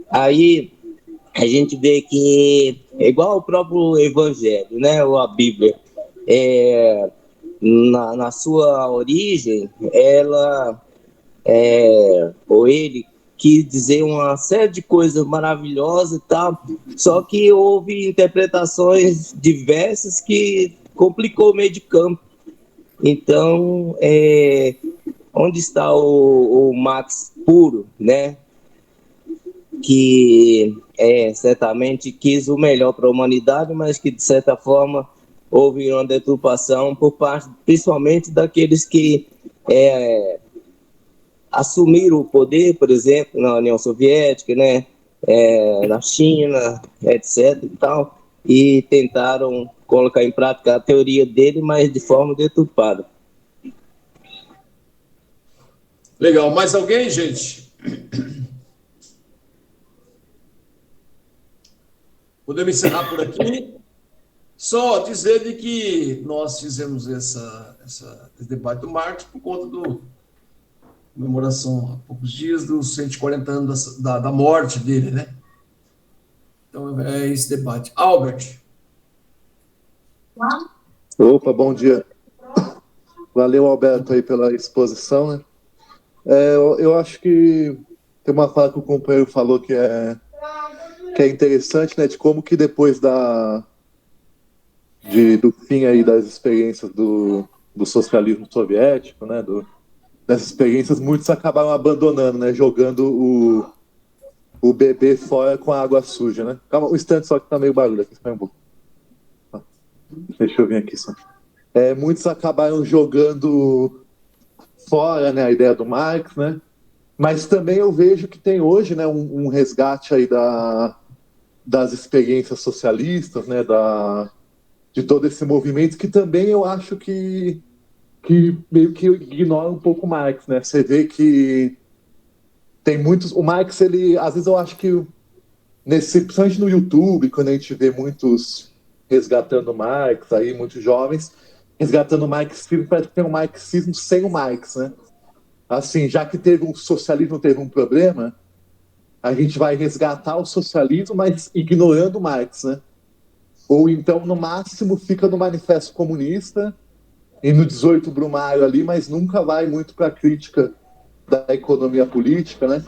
Aí a gente vê que é igual ao próprio Evangelho, né? Ou a Bíblia. Na sua origem, ou ele quis dizer uma série de coisas maravilhosas e tal, só que houve interpretações diversas que complicou o meio de campo. Então, onde está o Max puro, né? Que certamente quis o melhor para a humanidade, mas que, de certa forma, houve uma deturpação por parte, principalmente, daqueles que assumiram o poder, por exemplo, na União Soviética, né? Na China, etc. e tentaram colocar em prática a teoria dele, mas de forma deturpada. Legal. Mais alguém, gente? Podemos encerrar por aqui. Só dizer de que nós fizemos esse debate do Marx por conta da comemoração há poucos dias dos 140 anos da morte dele, né? Então, é esse debate. Albert. Opa, bom dia. Valeu, Alberto, aí pela exposição, né? Eu acho que tem uma fala que o companheiro falou que é interessante, né? De como que depois do fim aí das experiências do socialismo soviético, né? Dessas experiências, muitos acabaram abandonando, né? Jogando o bebê fora com a água suja, né? Calma, um instante só que tá meio barulho aqui, espera um pouco. Deixa eu vir aqui só. Muitos acabaram jogando fora, né, a ideia do Marx, né? Mas também eu vejo que tem hoje, né, um resgate aí das experiências socialistas, né, de todo esse movimento, que também eu acho que meio que ignora um pouco o Marx, né? Você vê que tem muitos... O Marx, ele... Às vezes eu acho que, principalmente no YouTube, quando a gente vê muitos resgatando Marx, aí, muitos jovens resgatando o marxismo, parece que tem um marxismo sem o Marx, né? Assim, já que o socialismo teve um problema, a gente vai resgatar o socialismo, mas ignorando o Marx, né? Ou então, no máximo, fica no Manifesto Comunista e no 18 Brumário ali, mas nunca vai muito para a crítica da economia política, né?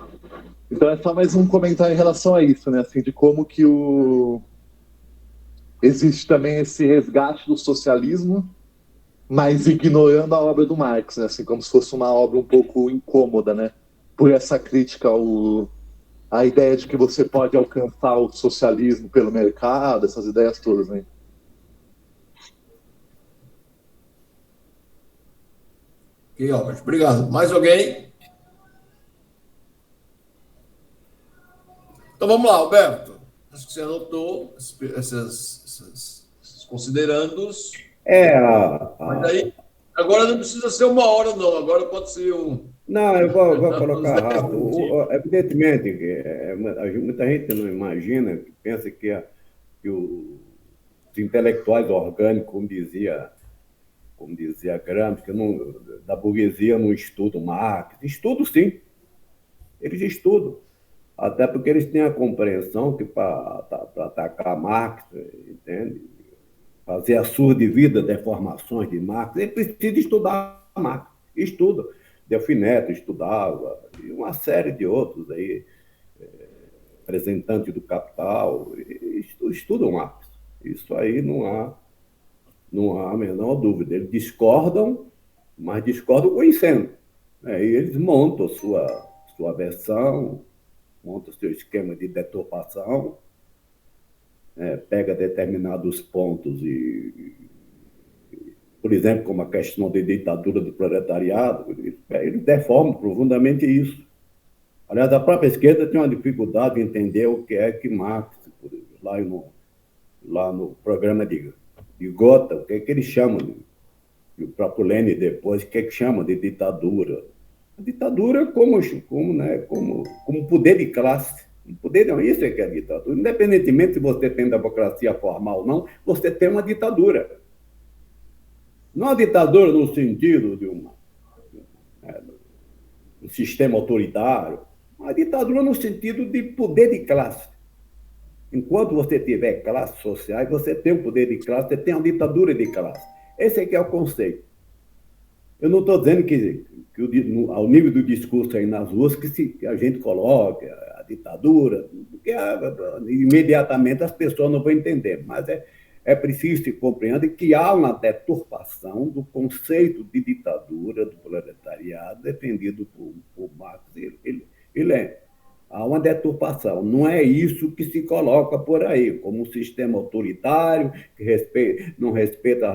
Então é só mais um comentário em relação a isso, né? Assim, de como que existe também esse resgate do socialismo, mas ignorando a obra do Marx, né? Assim, como se fosse uma obra um pouco incômoda, né? Por essa crítica à ideia de que você pode alcançar o socialismo pelo mercado, essas ideias todas, né? Ok, Albert. Obrigado. Mais alguém? Então vamos lá, Alberto. Acho que você anotou esses considerandos. Mas aí, agora não precisa ser 1 hora, não. Agora pode ser um. Não, eu vou colocar rápido. Evidentemente, muita gente não imagina, pensa que os intelectuais orgânicos, como dizia Gramsci, da burguesia não estudam Marx. Estudam, sim. Eles estudam. Até porque eles têm a compreensão que para atacar Marx, entende? Fazer a surda-vida deformações de Marx, ele precisa estudar Marx. Estuda. Delfim Neto estudava, e uma série de outros aí, representantes do capital, estudam Marx. Isso aí não há a menor dúvida. Eles discordam, mas discordam conhecendo. E eles montam sua versão, montam seu esquema de deturpação, pega determinados pontos por exemplo, como a questão da ditadura do proletariado, eles deformam profundamente isso. Aliás, a própria esquerda tem uma dificuldade em entender o que é que Marx, lá lá no programa de Gotha, o que é que eles chamam, e o próprio Lenin depois, o que é que chama de ditadura? A ditadura como poder de classe. O poder não, isso é que é ditadura. Independentemente se você tem democracia formal ou não, você tem uma ditadura. Não a ditadura no sentido de um sistema autoritário, a ditadura no sentido de poder de classe. Enquanto você tiver classes sociais, você tem um poder de classe, você tem uma ditadura de classe. Esse é que é o conceito. Eu não estou dizendo que ao nível do discurso aí nas ruas que a gente coloque a ditadura, porque imediatamente as pessoas não vão entender, mas é preciso se compreender que há uma deturpação do conceito de ditadura do proletariado defendido por Marx e Lenin. Há uma deturpação. Não é isso que se coloca por aí, como um sistema autoritário que não respeita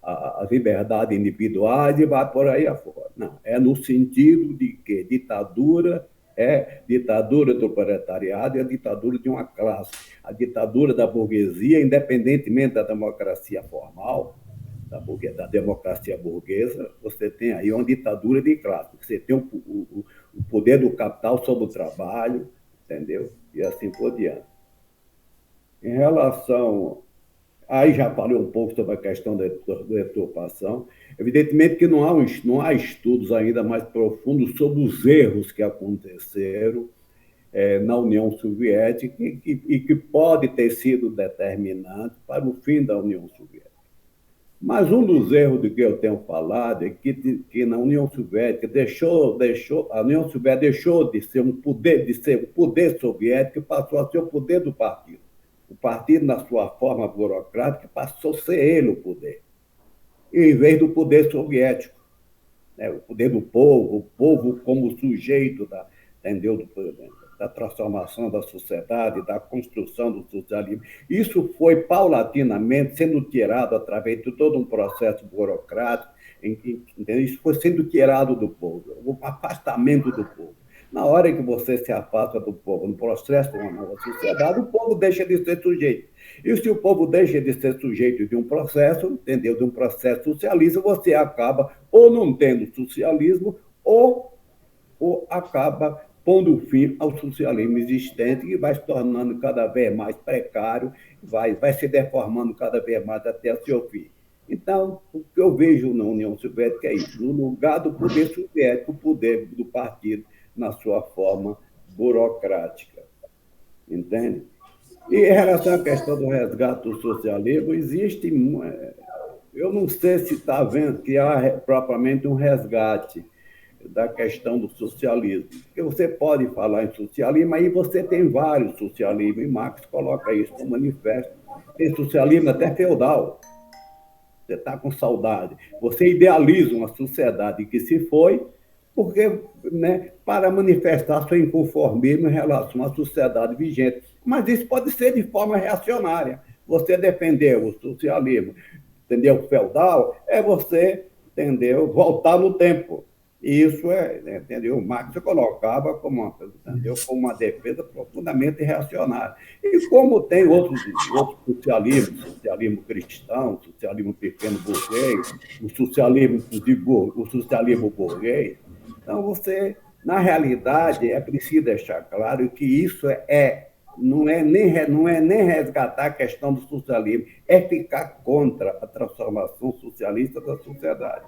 as liberdades individuais e vai por aí afora. Não, é no sentido de que ditadura é ditadura do proletariado e a ditadura de uma classe. A ditadura da burguesia, independentemente da democracia formal, da democracia burguesa, você tem aí uma ditadura de classe. Você tem o poder do capital sobre o trabalho, entendeu? E assim por diante. Em relação... Aí já falei um pouco sobre a questão da deturpação. Evidentemente que não há estudos ainda mais profundos sobre os erros que aconteceram na União Soviética e que pode ter sido determinante para o fim da União Soviética. Mas um dos erros de que eu tenho falado é que na União Soviética a União Soviética deixou de ser um poder soviético e passou a ser o poder do partido. O partido, na sua forma burocrática, passou a ser ele o poder, em vez do poder soviético, né? O poder do povo, o povo como sujeito da transformação da sociedade, da construção do socialismo. Isso foi paulatinamente sendo tirado através de todo um processo burocrático, isso foi sendo tirado do povo, o afastamento do povo. Na hora que você se afasta do povo, no processo de uma nova sociedade, o povo deixa de ser sujeito. E se o povo deixa de ser sujeito de um processo, entendeu? De um processo socialista, você acaba ou não tendo socialismo ou acaba pondo fim ao socialismo existente, que vai se tornando cada vez mais precário, vai se deformando cada vez mais até o seu fim. Então, o que eu vejo na União Soviética é isso. No lugar do poder soviético, o poder do partido na sua forma burocrática. Entende? E em relação à questão do resgate do socialismo, existe... Eu não sei se está vendo que há propriamente um resgate da questão do socialismo. Porque você pode falar em socialismo, aí você tem vários socialismos, e Marx coloca isso no manifesto. Tem socialismo até feudal. Você está com saudade. Você idealiza uma sociedade que se foi, porque, né, para manifestar seu inconformismo em relação à sociedade vigente. Mas isso pode ser de forma reacionária. Você defender o socialismo, entendeu? Feudal, é você, entendeu? Voltar no tempo. E isso entendeu? Marx colocava como uma defesa profundamente reacionária. E como tem outros socialismos, socialismo cristão, socialismo pequeno burguês, o socialismo burguês. Então, na realidade, é preciso deixar claro que isso não é nem resgatar a questão do socialismo, é ficar contra a transformação socialista da sociedade.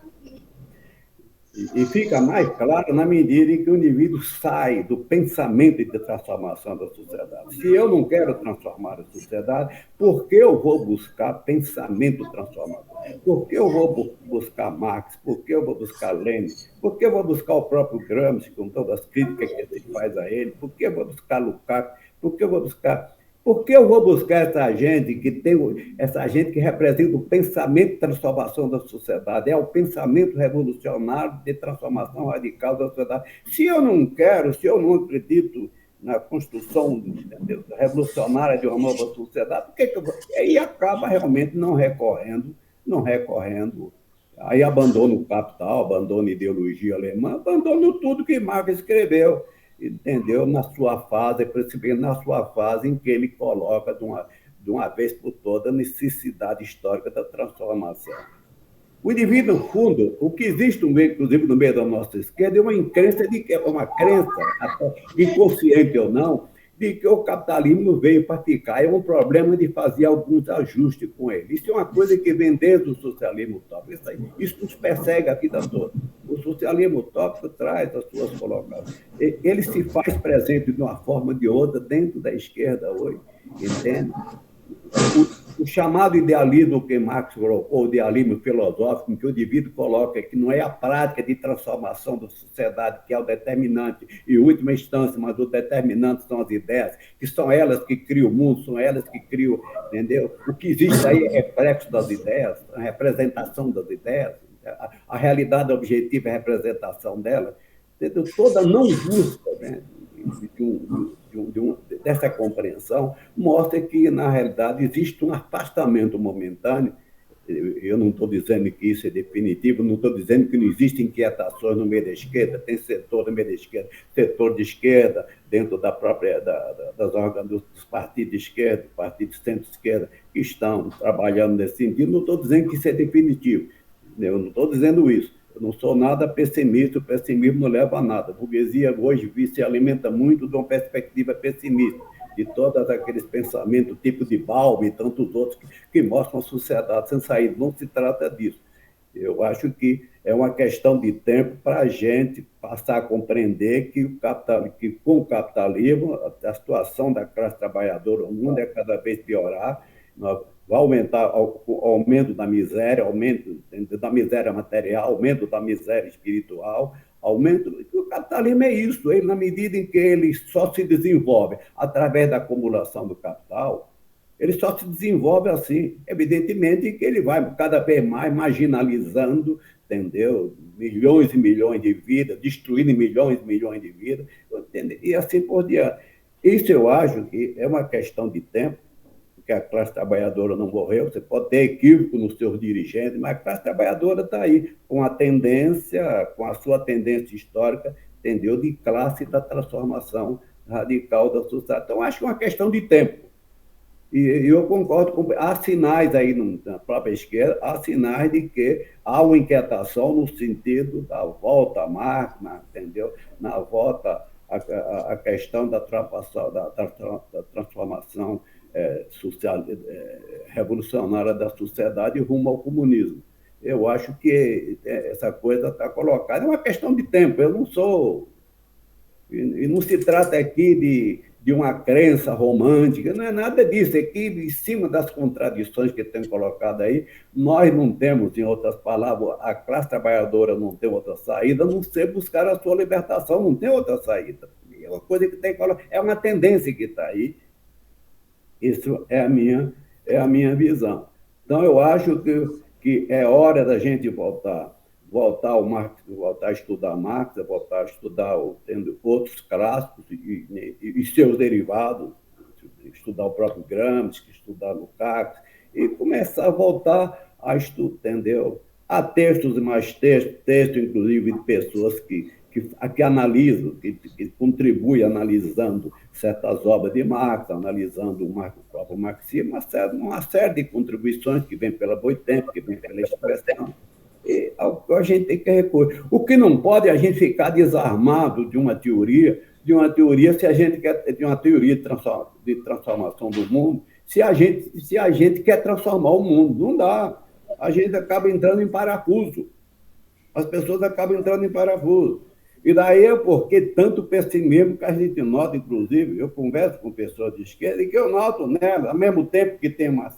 E fica mais claro na medida em que o indivíduo sai do pensamento de transformação da sociedade. Se eu não quero transformar a sociedade, por que eu vou buscar pensamento transformador? Por que eu vou buscar Marx? Por que eu vou buscar Lenin? Por que eu vou buscar o próprio Gramsci, com todas as críticas que se faz a ele? Por que eu vou buscar Lukács? Por que eu vou buscar... Por que eu vou buscar essa gente que representa o pensamento de transformação da sociedade? É o pensamento revolucionário de transformação radical da sociedade. Se eu não acredito na construção, entendeu, revolucionária de uma nova sociedade, por que eu vou? E aí acaba realmente não recorrendo, aí abandona o capital, abandona a ideologia alemã, abandona tudo que Marx escreveu, entendeu? Na sua fase em que ele coloca de uma vez por todas, a necessidade histórica da transformação. O indivíduo, no fundo, o que existe, inclusive, no meio da nossa esquerda, é uma crença, até inconsciente ou não, de que o capitalismo veio para ficar. É um problema de fazer alguns ajustes com ele. Isso é uma coisa que vem desde o socialismo utópico. Isso nos persegue a vida toda. O socialismo utópico traz as suas colocações. Ele se faz presente de uma forma ou de outra dentro da esquerda hoje, entende? O chamado idealismo que Marx colocou, o idealismo filosófico, em que o indivíduo coloca que não é a prática de transformação da sociedade que é o determinante, em última instância, mas o determinante são as ideias, que são elas que criam o mundo, são elas que criam, entendeu? O que existe aí é reflexo das ideias, a representação das ideias, a realidade objetiva é a representação delas, entendeu? Toda não busca, né, dessa compreensão, mostra que, na realidade, existe um afastamento momentâneo. Eu não estou dizendo que isso é definitivo, não estou dizendo que não existem inquietações no meio da esquerda, tem setor no meio da esquerda, setor de esquerda, dentro da própria, das órgãos dos partidos de esquerda, partidos de centro-esquerda, que estão trabalhando nesse sentido. Não estou dizendo que isso é definitivo, eu não estou dizendo isso. Eu não sou nada pessimista, o pessimismo não leva a nada. A burguesia hoje se alimenta muito de uma perspectiva pessimista, de todos aqueles pensamentos, tipo de Balme e tantos outros, que mostram a sociedade sem saída. Não se trata disso. Eu acho que é uma questão de tempo para a gente passar a compreender que com o capitalismo, a situação da classe trabalhadora no mundo é cada vez piorar, vai aumentar o aumento da miséria, aumento da miséria material, aumento da miséria espiritual, aumento... O capitalismo é isso, ele, na medida em que ele só se desenvolve através da acumulação do capital, ele só se desenvolve assim. Evidentemente que ele vai cada vez mais marginalizando, entendeu? Milhões e milhões de vidas, destruindo milhões e milhões de vidas, entendeu? E assim por diante. Isso eu acho que é uma questão de tempo, que a classe trabalhadora não morreu, você pode ter equívoco nos seus dirigentes, mas a classe trabalhadora está aí, com a sua tendência histórica, entendeu? De classe da transformação radical da sociedade. Então, acho que é uma questão de tempo. E eu concordo com... Há sinais aí na própria esquerda, há sinais de que há uma inquietação no sentido da volta a Marx, entendeu? Na volta à questão da transformação social, revolucionária da sociedade rumo ao comunismo. Eu acho que essa coisa está colocada. É uma questão de tempo. Eu não sou... E não se trata aqui de uma crença romântica, não é nada disso. Aqui, em cima das contradições que tem colocado aí, nós não temos, em outras palavras, a classe trabalhadora não tem outra saída, a não ser buscar a sua libertação, não tem outra saída. É uma coisa que tem que colocar, é uma tendência que está aí. Isso é a minha visão. Então, eu acho que é hora da gente voltar ao Marx, voltar a estudar Marx, voltar a estudar outros clássicos e seus derivados, estudar o próprio Gramsci, estudar Lukács, e começar a voltar a estudar, entendeu? Há textos e mais textos, inclusive, de pessoas que analisam, que contribuem analisando certas obras de Marx, analisando o próprio marxismo, uma série de contribuições que vem pela Boitempo, que vem pela expressão, e a gente tem que recorrer. O que não pode é a gente ficar desarmado de uma teoria, se a gente quer de uma teoria de transformação do mundo, se a gente quer transformar o mundo. Não dá. A gente acaba entrando em parafuso. As pessoas acabam entrando em parafuso. E daí é porque tanto pessimismo que a gente nota, inclusive, eu converso com pessoas de esquerda, e que eu noto nela, ao mesmo tempo que tem um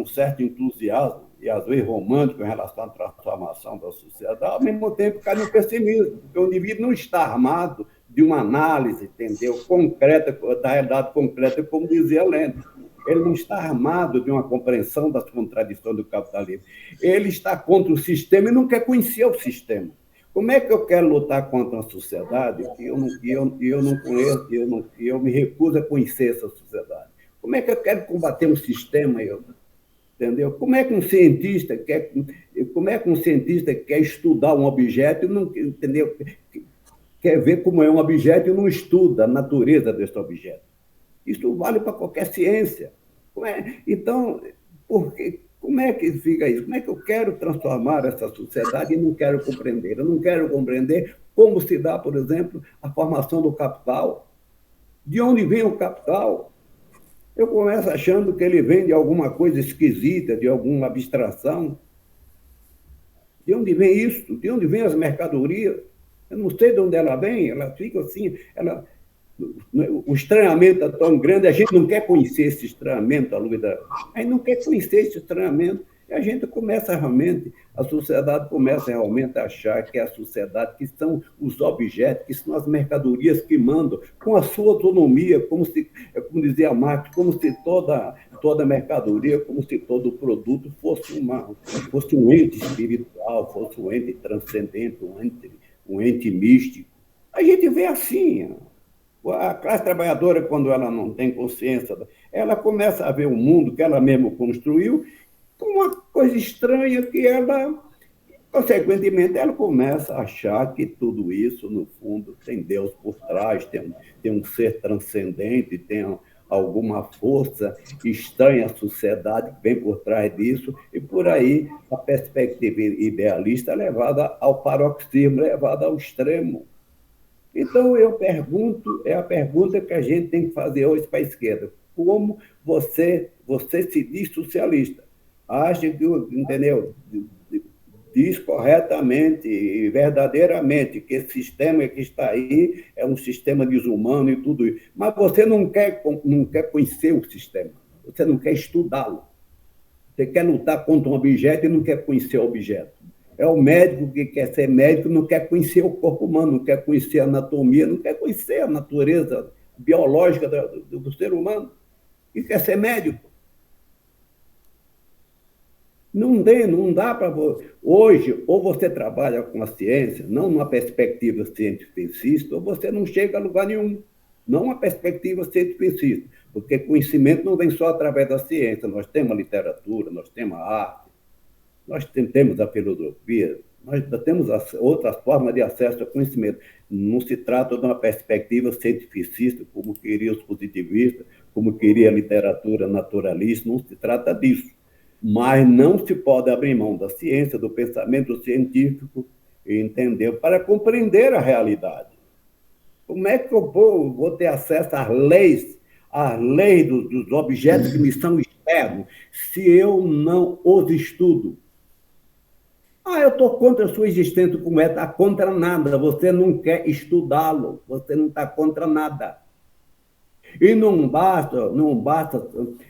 certo entusiasmo, e às vezes romântico, em relação à transformação da sociedade, ao mesmo tempo cai no pessimismo, porque o indivíduo não está armado de uma análise, entendeu, concreta, da realidade concreta, como dizia Lenin. Ele não está armado de uma compreensão das contradições do capitalismo. Ele está contra o sistema e não quer conhecer o sistema. Como é que eu quero lutar contra uma sociedade que eu não conheço, e eu me recuso a conhecer essa sociedade? Como é que eu quero combater um sistema? Entendeu? Como é que um cientista quer estudar um objeto e não, entendeu? Quer ver como é um objeto e não estuda a natureza desse objeto? Isso vale para qualquer ciência. Então, como é que fica isso? Como é que eu quero transformar essa sociedade e não quero compreender? Eu não quero compreender como se dá, por exemplo, a formação do capital. De onde vem o capital? Eu começo achando que ele vem de alguma coisa esquisita, de alguma abstração. De onde vem isso? De onde vem as mercadorias? Eu não sei de onde ela vem, ela fica assim, o estranhamento é tão grande, a gente não quer conhecer esse estranhamento, a gente não quer conhecer esse estranhamento, e a gente começa realmente, a sociedade começa realmente a achar que é a sociedade, que são os objetos, que são as mercadorias que mandam, com a sua autonomia, como dizia Marx, como se toda mercadoria, como se todo produto fosse um ente espiritual, fosse um ente transcendente, um ente místico. A gente vê assim, a classe trabalhadora, quando ela não tem consciência, ela começa a ver o mundo que ela mesma construiu como uma coisa estranha que ela, consequentemente, ela começa a achar que tudo isso, no fundo, tem Deus por trás, tem um ser transcendente, tem alguma força estranha à sociedade que vem por trás disso, e por aí a perspectiva idealista é levada ao paroxismo, levada ao extremo. Então, é a pergunta que a gente tem que fazer hoje para a esquerda. Como você se diz socialista? Acha que, entendeu? Diz corretamente e verdadeiramente que esse sistema que está aí é um sistema desumano e tudo isso. Mas você não quer conhecer o sistema, você não quer estudá-lo. Você quer lutar contra um objeto e não quer conhecer o objeto. É o médico que quer ser médico, não quer conhecer o corpo humano, não quer conhecer a anatomia, não quer conhecer a natureza biológica do ser humano e quer ser médico. Não dá para você. Hoje, ou você trabalha com a ciência, não numa perspectiva cientificista, ou você não chega a lugar nenhum. Não uma perspectiva cientificista, porque conhecimento não vem só através da ciência. Nós temos a literatura, nós temos a arte, nós temos a filosofia, nós temos outras formas de acesso ao conhecimento. Não se trata de uma perspectiva cientificista, como queriam os positivistas, como queria a literatura naturalista, não se trata disso. Mas não se pode abrir mão da ciência, do pensamento científico, entendeu? Para compreender a realidade. Como é que eu vou ter acesso às leis dos objetos que me são externos, se eu não os estudo? Eu estou contra a sua existência, como está contra nada, você não quer estudá-lo, você não está contra nada. E não basta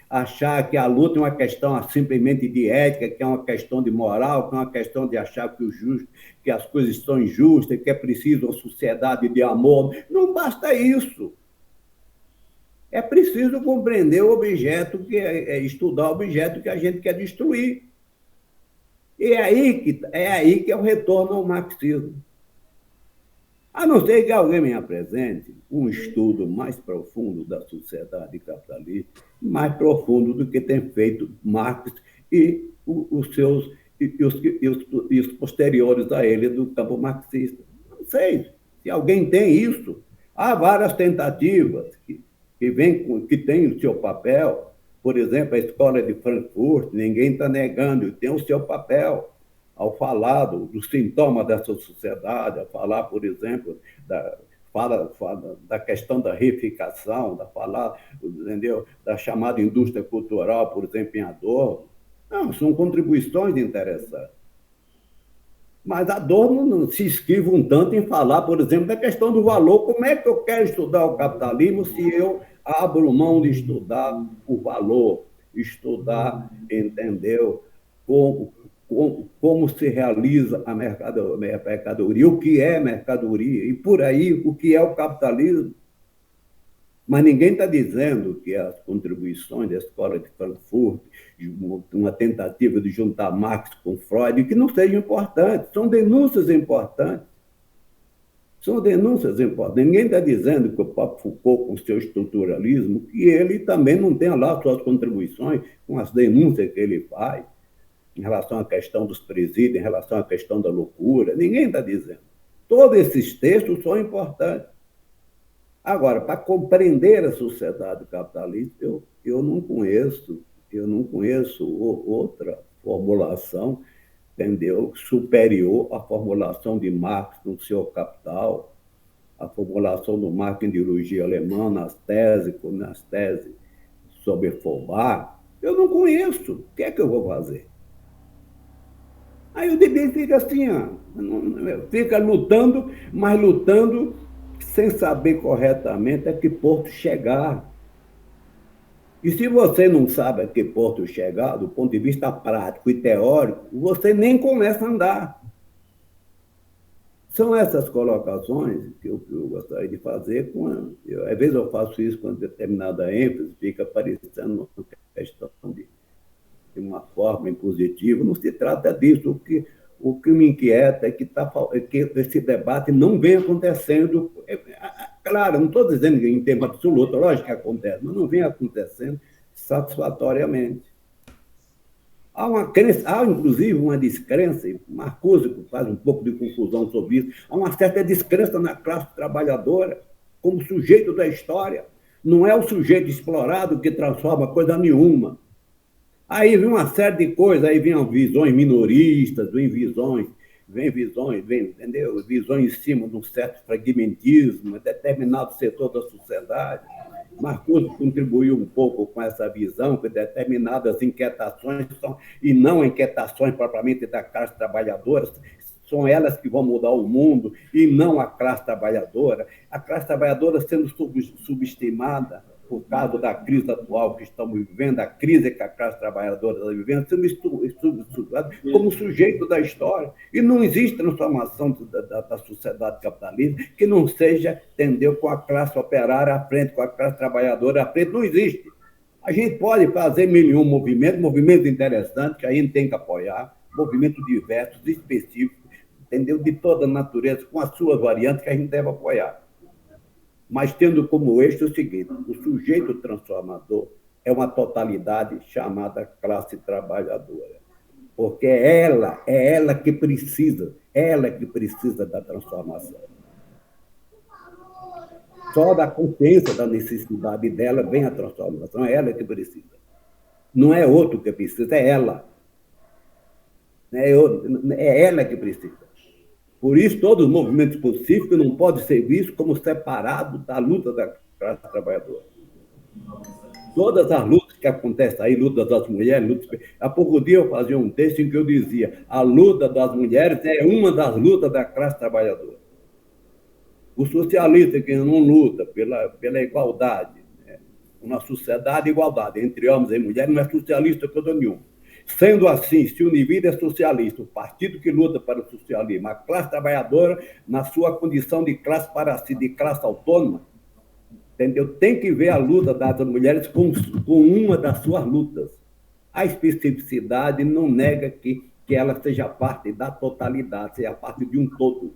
achar que a luta é uma questão simplesmente de ética, que é uma questão de moral, que é uma questão de achar que as coisas são injustas, que é preciso uma sociedade de amor. Não basta isso. É preciso compreender o objeto, estudar o objeto que a gente quer destruir. E é aí que é o retorno ao marxismo. A não ser que alguém me apresente um estudo mais profundo da sociedade capitalista, mais profundo do que tem feito Marx e os posteriores a ele do campo marxista. Não sei se alguém tem isso. Há várias tentativas que têm o seu papel. Por exemplo, a Escola de Frankfurt, ninguém está negando, tem o seu papel ao falar dos sintomas dessa sociedade, a falar, por exemplo, da questão da reificação, entendeu? Da chamada indústria cultural, por exemplo, em Adorno. Não, são contribuições interessantes. Mas Adorno não se esquiva um tanto em falar, por exemplo, da questão do valor. Como é que eu quero estudar o capitalismo se eu abro mão de estudar o valor, estudar, entendeu? Como se realiza a mercadoria, o que é mercadoria, e por aí, o que é o capitalismo. Mas ninguém está dizendo que as contribuições da Escola de Frankfurt, uma tentativa de juntar Marx com Freud, que não sejam importantes, são denúncias importantes. São denúncias importantes. Ninguém está dizendo que o próprio Foucault, com o seu estruturalismo, que ele também não tem lá suas contribuições com as denúncias que ele faz, em relação à questão dos presídios, em relação à questão da loucura. Ninguém está dizendo. Todos esses textos são importantes. Agora, para compreender a sociedade capitalista, eu não conheço, outra formulação, entendeu, superior à formulação de Marx no seu Capital, a formulação do Marx em ideologia alemã, nas teses sobre Feuerbach. Eu não conheço. O que é que eu vou fazer? Aí o DB fica assim, fica lutando, mas lutando sem saber corretamente a que ponto chegar. E se você não sabe a que ponto chegar, do ponto de vista prático e teórico, você nem começa a andar. São essas colocações que eu gostaria de fazer. Às vezes eu faço isso com determinada ênfase, fica parecendo uma questão de uma forma impositiva. Não se trata disso. O que me inquieta é que esse debate não vem acontecendo. Claro, não estou dizendo que em termos absolutos, lógico que acontece, mas não vem acontecendo satisfatoriamente. Há, inclusive, uma descrença, Marcuse faz um pouco de confusão sobre isso, há uma certa descrença na classe trabalhadora como sujeito da história. Não é o sujeito explorado que transforma coisa nenhuma. Aí vem uma série de coisas, aí vem visões minoristas, entendeu? Visões em cima de um certo fragmentismo, determinado setor da sociedade. Marcuse contribuiu um pouco com essa visão, que determinadas inquietações e não inquietações propriamente da classe trabalhadora, são elas que vão mudar o mundo e não a classe trabalhadora. A classe trabalhadora sendo subestimada por causa da crise atual que estamos vivendo, a crise que a classe trabalhadora está vivendo, sendo estudada como sujeito da história. E não existe transformação da sociedade capitalista que não seja, entendeu, com a classe operária à frente, com a classe trabalhadora à frente. Não existe. A gente pode fazer mil e um movimentos interessantes que a gente tem que apoiar, movimentos diversos, específicos, entendeu, de toda natureza, com as suas variantes que a gente deve apoiar. Mas tendo como eixo o seguinte: o sujeito transformador é uma totalidade chamada classe trabalhadora, porque é ela que precisa da transformação. Só da consciência da necessidade dela vem a transformação, é ela que precisa. Não é outro que precisa, é ela. É ela que precisa. Por isso, todos os movimentos pacíficos não podem ser vistos como separados da luta da classe trabalhadora. Todas as lutas que acontecem aí, luta das mulheres, há pouco dia eu fazia um texto em que eu dizia: a luta das mulheres é uma das lutas da classe trabalhadora. O socialista que não luta pela igualdade, uma sociedade de igualdade entre homens e mulheres, não é socialista coisa nenhuma. Sendo assim, se o indivíduo é socialista, o partido que luta para o socialismo, a classe trabalhadora, na sua condição de classe para si, de classe autônoma, entendeu? Tem que ver a luta das mulheres com uma das suas lutas. A especificidade não nega que ela seja parte da totalidade, seja parte de um todo.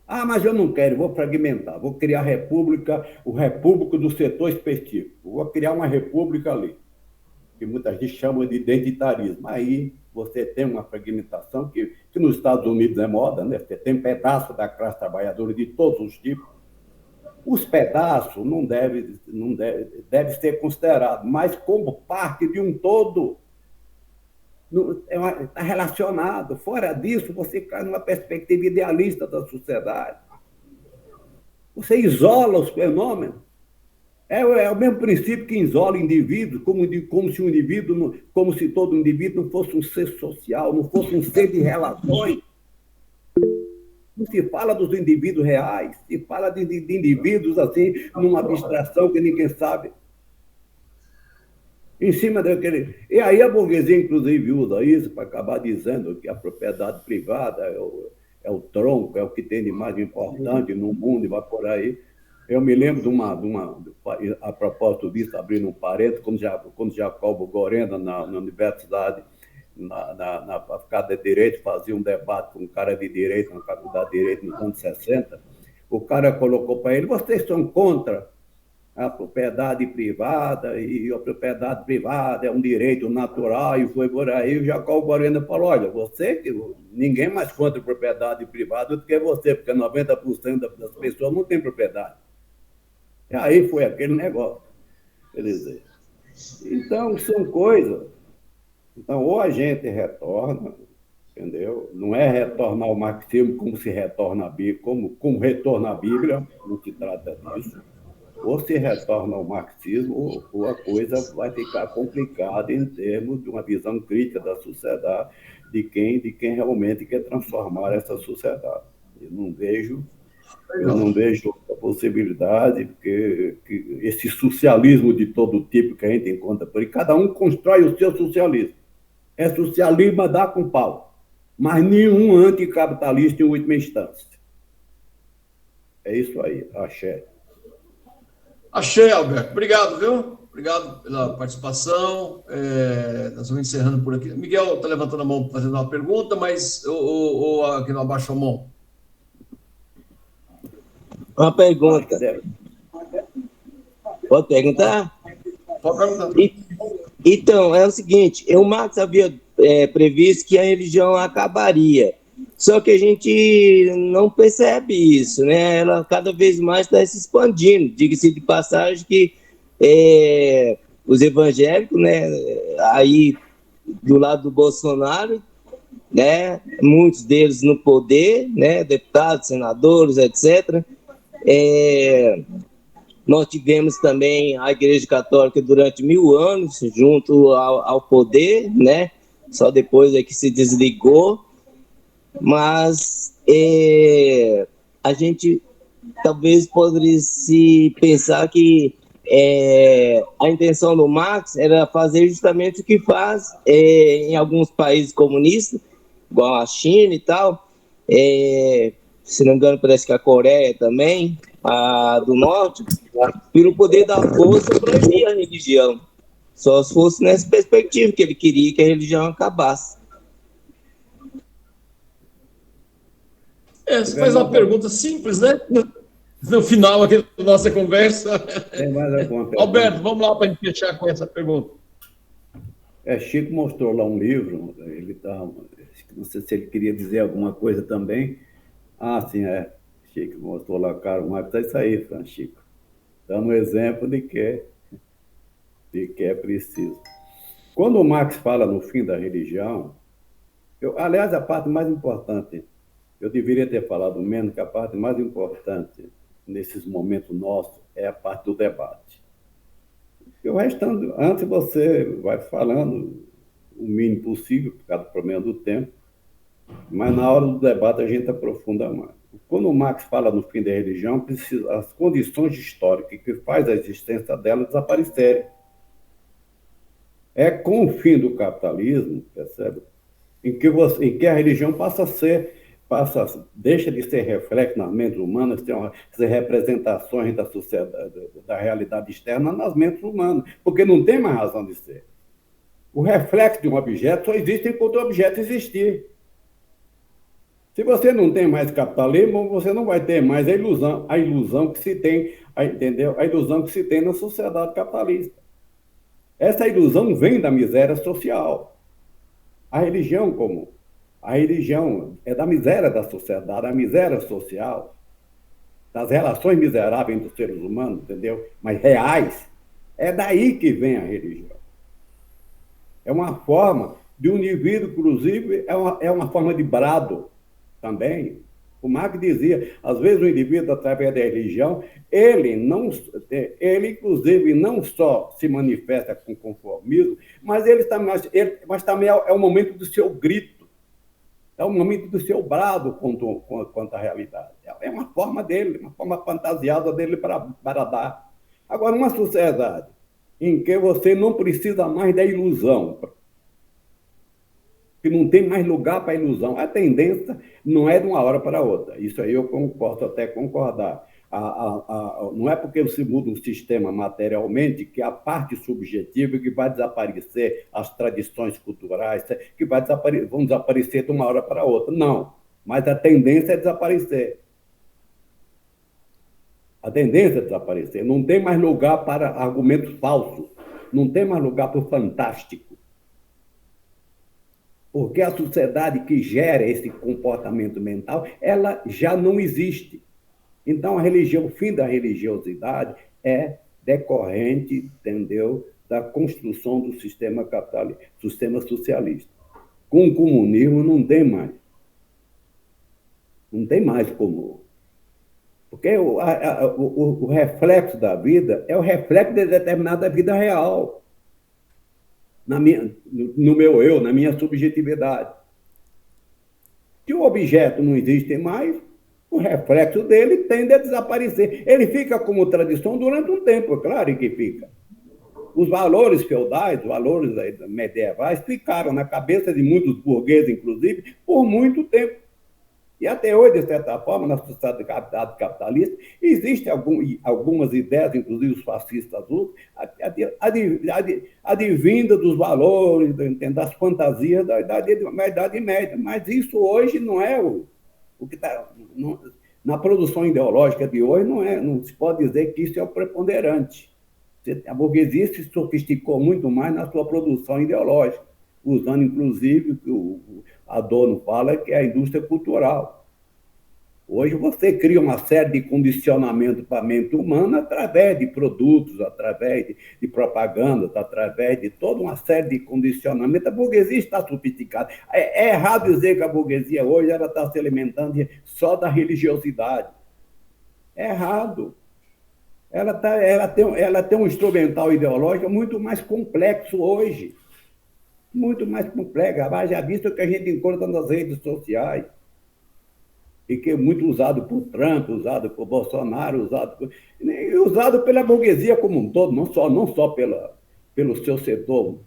Ah, mas eu não quero, vou fragmentar, vou criar a república do setor específico, vou criar uma república ali, que muita gente chama de identitarismo. Aí você tem uma fragmentação que nos Estados Unidos é moda, né? Você tem pedaço da classe trabalhadora de todos os tipos. Os pedaços não deve ser considerado, mas como parte de um todo. Está relacionado. Fora disso, você cai numa perspectiva idealista da sociedade. Você isola os fenômenos. É o mesmo princípio que isola indivíduos, como se todo indivíduo não fosse um ser social, não fosse um ser de relações. Não se fala dos indivíduos reais, se fala de indivíduos assim, numa abstração que ninguém sabe. Em cima daquele. E aí a burguesia, inclusive, usa isso para acabar dizendo que a propriedade privada é o tronco, é o que tem de mais importante no mundo e vai por aí. Eu me lembro a propósito disso, abrindo um parênteses, quando Jacobo Gorenda, na universidade, na faculdade de Direito, fazia um debate com um cara de Direito, na faculdade de Direito nos anos 60, o cara colocou para ele: vocês são contra a propriedade privada, e a propriedade privada é um direito natural, e foi por aí. O Jacob Borena falou: olha, ninguém mais contra propriedade privada do que você, porque 90% das pessoas não têm propriedade. E aí foi aquele negócio. Quer dizer, então, são coisas. Então, ou a gente retorna, entendeu? Não é retornar ao marxismo como se retorna a Bíblia, como retorna a Bíblia, não se trata disso. Ou se retorna ao marxismo, ou a coisa vai ficar complicada em termos de uma visão crítica da sociedade, de quem realmente quer transformar essa sociedade. Eu não vejo outra possibilidade, porque esse socialismo de todo tipo que a gente encontra por aí, cada um constrói o seu socialismo. É socialismo a dar com pau, mas nenhum anticapitalista em última instância. É isso aí, axé. Achei, Alberto. Obrigado, viu? Obrigado pela participação. Nós vamos encerrando por aqui. Miguel está levantando a mão fazendo uma pergunta, mas ou aqui não abaixa a mão? Uma pergunta. Pode perguntar? Pode perguntar. Então, é o seguinte, o Marx havia previsto que a religião acabaria, só que a gente não percebe isso, né? Ela cada vez mais está se expandindo. Diga-se de passagem que os evangélicos, né, aí do lado do Bolsonaro, né, muitos deles no poder, né, deputados, senadores, etc., nós tivemos também a Igreja Católica durante 1000 anos, junto ao poder, né? Só depois é que se desligou. Mas a gente talvez poderia se pensar que a intenção do Marx era fazer justamente o que faz em alguns países comunistas, igual a China e tal. Se não me engano, parece que a Coreia também, a do Norte, pelo poder da força, proibir a religião. Só se fosse nessa perspectiva, que ele queria que a religião acabasse. Você faz uma pergunta simples, né? No final aqui da nossa conversa. Tem mais alguma pergunta? Alberto, vamos lá para a gente fechar com essa pergunta. Chico mostrou lá um livro, não sei se ele queria dizer alguma coisa também. Sim, Chico mostrou lá, cara, mas é isso aí, Francisco. Dando um exemplo de que é preciso. Quando o Marx fala no fim da religião, aliás, a parte mais importante, eu deveria ter falado menos, que a parte mais importante nesses momentos nossos é a parte do debate. E o restante, antes você vai falando o mínimo possível, por causa do problema do tempo, mas na hora do debate a gente aprofunda mais. Quando o Marx fala no fim da religião, as condições históricas que faz a existência dela desaparecerem. É com o fim do capitalismo, percebe? Em que a religião deixa de ser reflexo nas mentes humanas, ser representações da sociedade, da realidade externa nas mentes humanas, porque não tem mais razão de ser. O reflexo de um objeto só existe enquanto o objeto existir. Se você não tem mais capitalismo, você não vai ter mais a ilusão que se tem, entendeu? A ilusão que se tem na sociedade capitalista. Essa ilusão vem da miséria social. A religião é da miséria da sociedade, a miséria social, das relações miseráveis dos seres humanos, entendeu? Mas reais. É daí que vem a religião. É uma forma de um indivíduo, inclusive, é uma forma de brado também. O Marx dizia, às vezes o indivíduo, através da religião, ele inclusive não só se manifesta com conformismo, mas também é o momento do seu grito, é o momento do seu brado quanto à realidade. É uma forma dele, uma forma fantasiada dele para bradar. Agora, uma sociedade em que você não precisa mais da ilusão, que não tem mais lugar para ilusão. A tendência não é de uma hora para outra. Isso aí eu posso até concordar. Não é porque você muda um sistema materialmente que a parte subjetiva que vai desaparecer, as tradições culturais que vão desaparecer de uma hora para outra. Não. Mas a tendência é desaparecer. A tendência é desaparecer. Não tem mais lugar para argumentos falsos. Não tem mais lugar para o fantástico. Porque a sociedade que gera esse comportamento mental, ela já não existe. Então, a religião, o fim da religiosidade é decorrente, entendeu, da construção do sistema capitalista, sistema socialista. Com o comunismo não tem mais. Não tem mais como. Porque o reflexo da vida é o reflexo de determinada vida real. No meu eu, na minha subjetividade. Se o objeto não existe mais, o reflexo dele tende a desaparecer. Ele fica como tradição durante um tempo, é claro que fica. Os valores feudais, os valores medievais, ficaram na cabeça de muitos burgueses, inclusive, por muito tempo. E até hoje, de certa forma, na sociedade capitalista, existem algumas ideias, inclusive os fascistas usam, advinda dos valores, das fantasias da Idade Média. Mas isso hoje não é o que está... Na produção ideológica de hoje, não se pode dizer que isso é o preponderante. A burguesia se sofisticou muito mais na sua produção ideológica, usando, inclusive, o que Adorno fala, que é a indústria cultural. Hoje você cria uma série de condicionamentos para a mente humana através de produtos, através de propagandas, através de toda uma série de condicionamentos. A burguesia está sofisticada. É errado dizer que a burguesia hoje ela está se alimentando só da religiosidade. É errado. Ela tem um instrumental ideológico muito mais complexo hoje. Muito mais complexo. Já visto o que a gente encontra nas redes sociais. E que é muito usado por Trump, usado por Bolsonaro, usado pela burguesia como um todo, não só pelo seu setor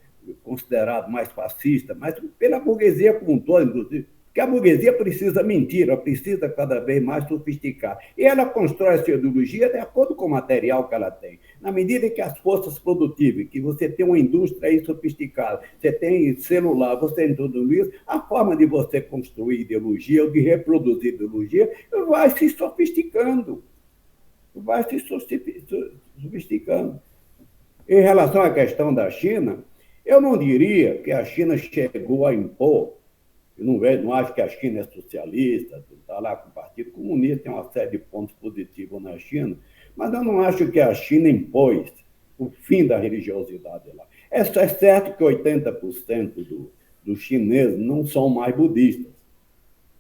considerado mais fascista, mas pela burguesia como um todo, inclusive. Porque a burguesia precisa mentir, ela precisa cada vez mais sofisticar. E ela constrói a sua ideologia de acordo com o material que ela tem. Na medida que as forças produtivas, que você tem uma indústria aí sofisticada, você tem celular, você tem tudo isso, a forma de você construir ideologia ou de reproduzir ideologia vai se sofisticando. Vai se sofisticando. Em relação à questão da China, eu não diria que a China chegou a impor. Eu não acho que a China é socialista, está lá com o Partido Comunista, tem uma série de pontos positivos na China, mas eu não acho que a China impôs o fim da religiosidade lá. É certo que 80% dos chineses não são mais budistas,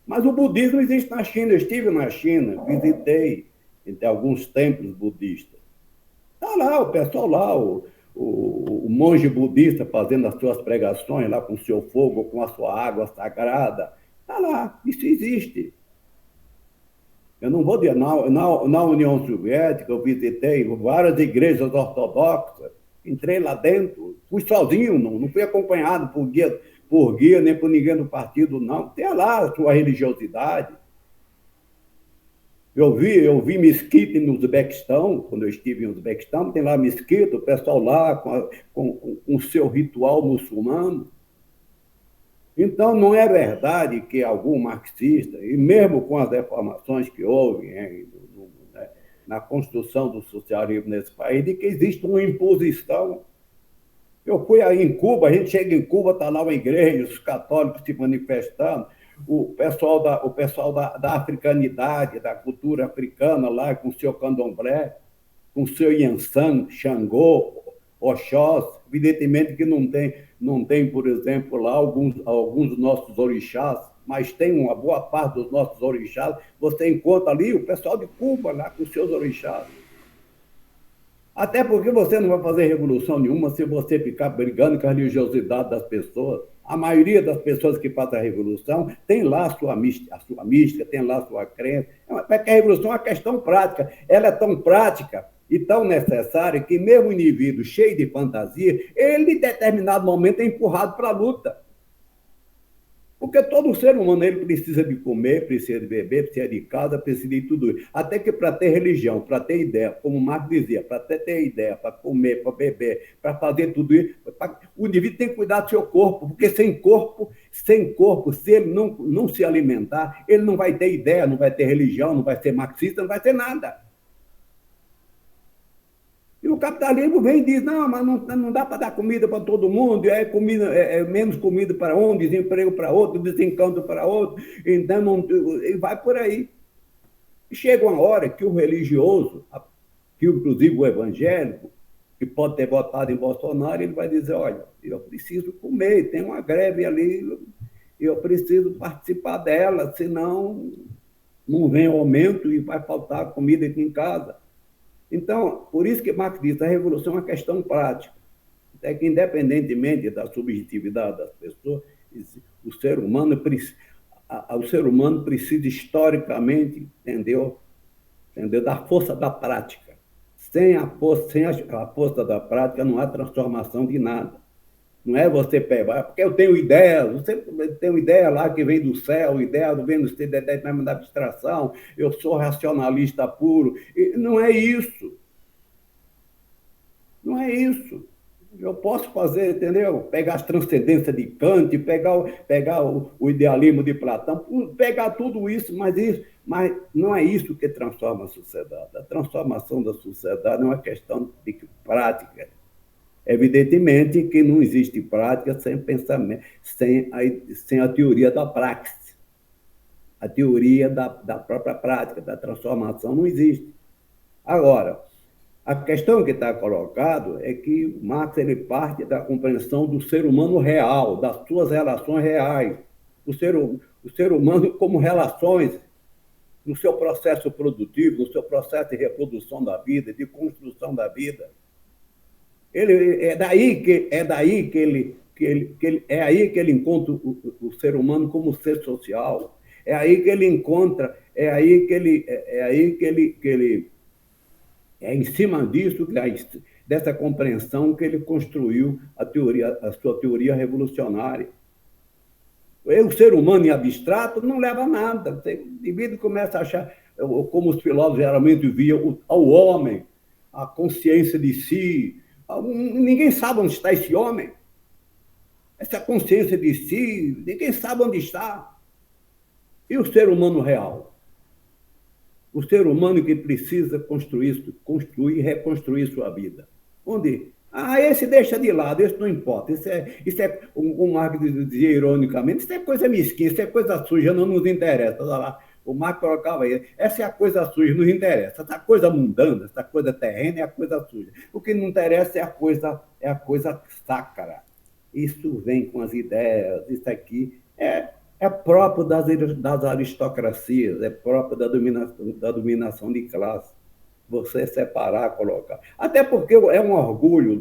mas o budismo existe na China. Eu estive na China, visitei alguns templos budistas. Está lá, o pessoal lá, o monge budista fazendo as suas pregações lá com o seu fogo, com a sua água sagrada. Está lá, isso existe. Eu não vou dizer, na União Soviética eu visitei várias igrejas ortodoxas, entrei lá dentro, fui sozinho, não fui acompanhado por guia nem por ninguém do partido, não. Tem lá a sua religiosidade. Eu vi mesquita no Uzbequistão, quando eu estive em Uzbequistão, tem lá mesquita, o pessoal lá com o seu ritual muçulmano. Então, não é verdade que algum marxista, e mesmo com as deformações que houve na construção do socialismo nesse país, de que existe uma imposição. Eu fui aí em Cuba, a gente chega em Cuba, está lá uma igreja, os católicos se manifestando, o pessoal da africanidade, da cultura africana lá, com o seu candomblé, com o seu Yansan, Xangô, Oxós, evidentemente que não tem, por exemplo, lá alguns dos nossos orixás, mas tem uma boa parte dos nossos orixás, você encontra ali o pessoal de Cuba lá com os seus orixás. Até porque você não vai fazer revolução nenhuma se você ficar brigando com a religiosidade das pessoas. A maioria das pessoas que fazem a revolução tem lá a sua mística, tem lá a sua crença. Porque a revolução é uma questão prática. Ela é tão prática e tão necessária que mesmo o indivíduo cheio de fantasia, ele, em determinado momento, é empurrado para a luta. Porque todo ser humano ele precisa de comer, precisa de beber, precisa de casa, precisa de tudo isso. Até que para ter religião, para ter ideia, como o Marx dizia, para ter ideia, para comer, para beber, para fazer tudo isso, o indivíduo tem que cuidar do seu corpo, porque sem corpo, se ele não se alimentar, ele não vai ter ideia, não vai ter religião, não vai ser marxista, não vai ter nada. o capitalismo vem e diz, não, mas não dá para dar comida para todo mundo, menos comida para um, desemprego para outro, desencanto para outro, então e vai por aí. E chega uma hora que o religioso, que inclusive o evangélico, que pode ter votado em Bolsonaro, ele vai dizer, olha, eu preciso comer, tem uma greve ali, eu preciso participar dela, senão não vem aumento e vai faltar comida aqui em casa. Então, por isso que Marx diz, a revolução é uma questão prática. É que, independentemente da subjetividade das pessoas, o ser humano precisa historicamente, entendeu, da força da prática. Sem a força da prática não há transformação de nada. Não é você pegar, porque eu tenho ideia, você tem uma ideia lá que vem do céu, ideia vem da abstração, eu sou racionalista puro. E não é isso. Não é isso. Eu posso fazer, entendeu? Pegar as transcendências de Kant, pegar o idealismo de Platão, pegar tudo isso, mas não é isso que transforma a sociedade. A transformação da sociedade é uma questão de prática. Evidentemente que não existe prática sem pensamento, sem a teoria da praxis. A teoria da própria prática, da transformação, não existe. Agora, a questão que está colocada é que Marx ele parte da compreensão do ser humano real, das suas relações reais, o ser humano como relações no seu processo produtivo, no seu processo de reprodução da vida, de construção da vida. É daí que ele encontra o ser humano como ser social. É aí que ele encontra, é em cima disso, dessa compreensão, que ele construiu a sua teoria revolucionária. O ser humano em abstrato não leva a nada. O indivíduo começa a achar, como os filósofos geralmente viam, ao homem, a consciência de si. Ninguém sabe onde está esse homem. Essa consciência de si, ninguém sabe onde está. E o ser humano real? O ser humano que precisa construir e reconstruir sua vida. Onde? Esse deixa de lado, esse não importa. Isso é o Marx dizia ironicamente, isso é coisa mesquinha, isso é coisa suja, não nos interessa. Olha lá, o Marx colocava aí, essa é a coisa suja, não nos interessa. Essa coisa mundana, essa coisa terrena é a coisa suja. O que não interessa é a coisa sacra. Isso vem com as ideias, isso aqui é próprio das aristocracias, é próprio da dominação de classe. Você separar, colocar. Até porque é um orgulho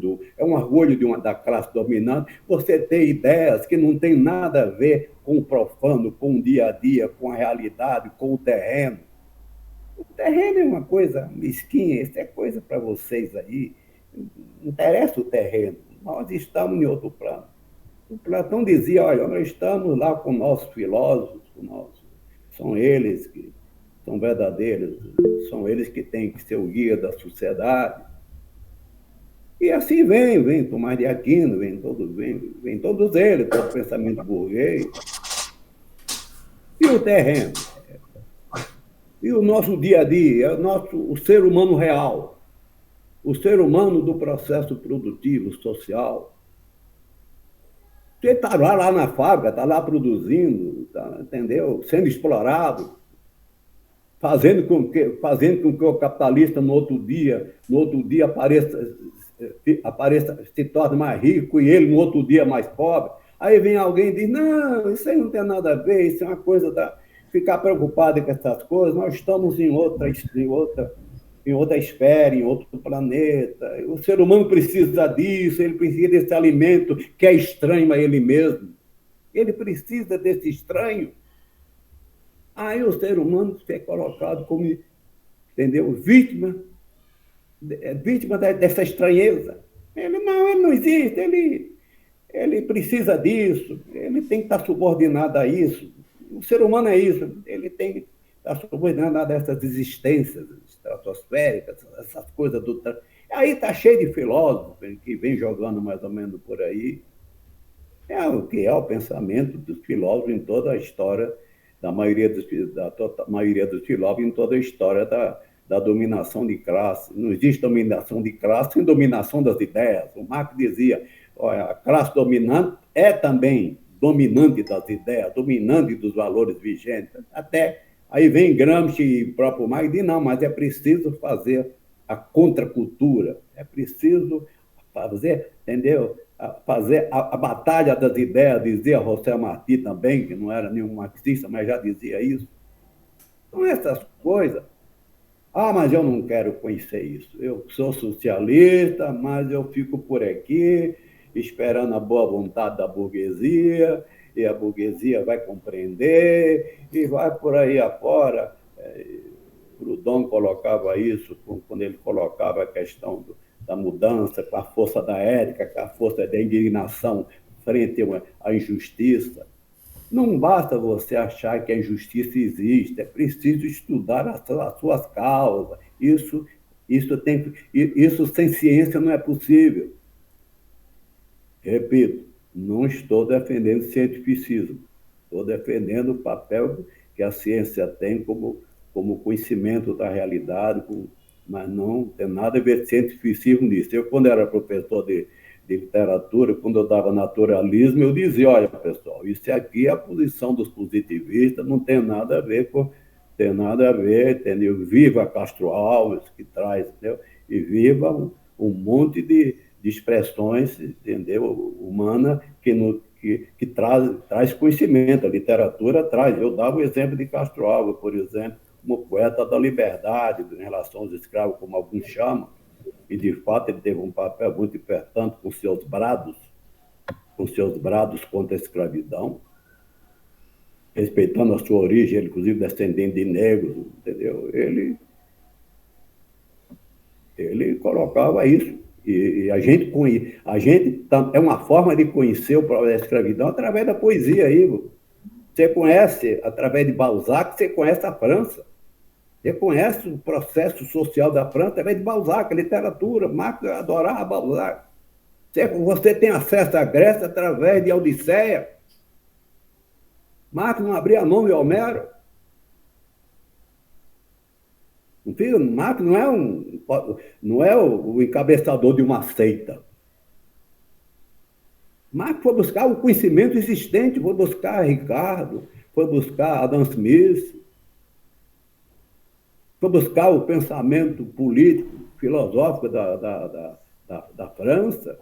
da classe dominante você ter ideias que não tem nada a ver com o profano, com o dia a dia, com a realidade, com o terreno. O terreno é uma coisa mesquinha, isso é coisa para vocês aí. Não interessa o terreno, nós estamos em outro plano. O Platão dizia, olha, nós estamos lá com nossos filósofos, são eles que são verdadeiros, são eles que têm que ser o guia da sociedade. E assim vem Tomás de Aquino, vem todos eles, todo o pensamento burguês. E o terreno? E o nosso dia a dia, o ser humano real, o ser humano do processo produtivo, social. Você está lá na fábrica, está lá produzindo, entendeu? Sendo explorado, fazendo com que o capitalista no outro dia apareça, se torne mais rico e ele no outro dia mais pobre. Aí vem alguém e diz, não, isso aí não tem nada a ver, isso é uma coisa ficar preocupado com essas coisas, nós estamos em outra esfera, em outro planeta. O ser humano precisa disso, ele precisa desse alimento que é estranho a ele mesmo. Ele precisa desse estranho. Aí o ser humano é colocado como, entendeu? Vítima dessa estranheza. Ele não existe, ele precisa disso, ele tem que estar subordinado a isso. O ser humano é isso, ele tem que estar subordinado a essas existências estratosféricas, essas coisas do... Aí está cheio de filósofos que vem jogando mais ou menos por aí. É o que é o pensamento dos filósofos em toda a história, da maioria dos filósofos em toda a história da dominação de classe. Não existe dominação de classe sem dominação das ideias. O Marx dizia, olha, a classe dominante é também dominante das ideias, dominante dos valores vigentes. Até aí vem Gramsci e o próprio Marx e diz, não, mas é preciso fazer a contracultura, é preciso fazer, entendeu? Fazer a batalha das ideias, dizia José Martí também, que não era nenhum marxista, mas já dizia isso. Então, essas coisas. Ah, mas eu não quero conhecer isso. Eu sou socialista, mas eu fico por aqui, esperando a boa vontade da burguesia, e a burguesia vai compreender, e vai por aí afora. Proudhon colocava isso quando ele colocava a questão da mudança, com a força da ética, com a força da indignação frente à injustiça. Não basta você achar que a injustiça existe, é preciso estudar as suas causas. Isso sem ciência não é possível. Repito, não estou defendendo cientificismo, estou defendendo o papel que a ciência tem como conhecimento da realidade, mas não tem nada a ver com cientificismo nisso. Eu, quando era professor de literatura, quando eu dava naturalismo, eu dizia, olha, pessoal, isso aqui é a posição dos positivistas, não tem nada a ver entendeu? Viva Castro Alves, que traz, entendeu? E viva um monte de expressões, entendeu? Humana que traz conhecimento, a literatura traz. Eu dava o exemplo de Castro Alves, por exemplo, como poeta da liberdade, em relação aos escravos, como alguns chamam, e, de fato, ele teve um papel muito importante com seus brados contra a escravidão, respeitando a sua origem, ele, inclusive, descendente de negros, entendeu? Ele colocava isso. E a gente é uma forma de conhecer o problema da escravidão através da poesia aí. Você conhece, através de Balzac, você conhece a França. Você conhece o processo social da França através de Balzac, a literatura. Marx adorava Balzac. Você tem acesso à Grécia através de Odisseia. Marx não abria mão de Homero. Marx não é o encabeçador de uma seita. Marx foi buscar o conhecimento existente, foi buscar Ricardo, foi buscar Adam Smith, foi buscar o pensamento político, filosófico da França,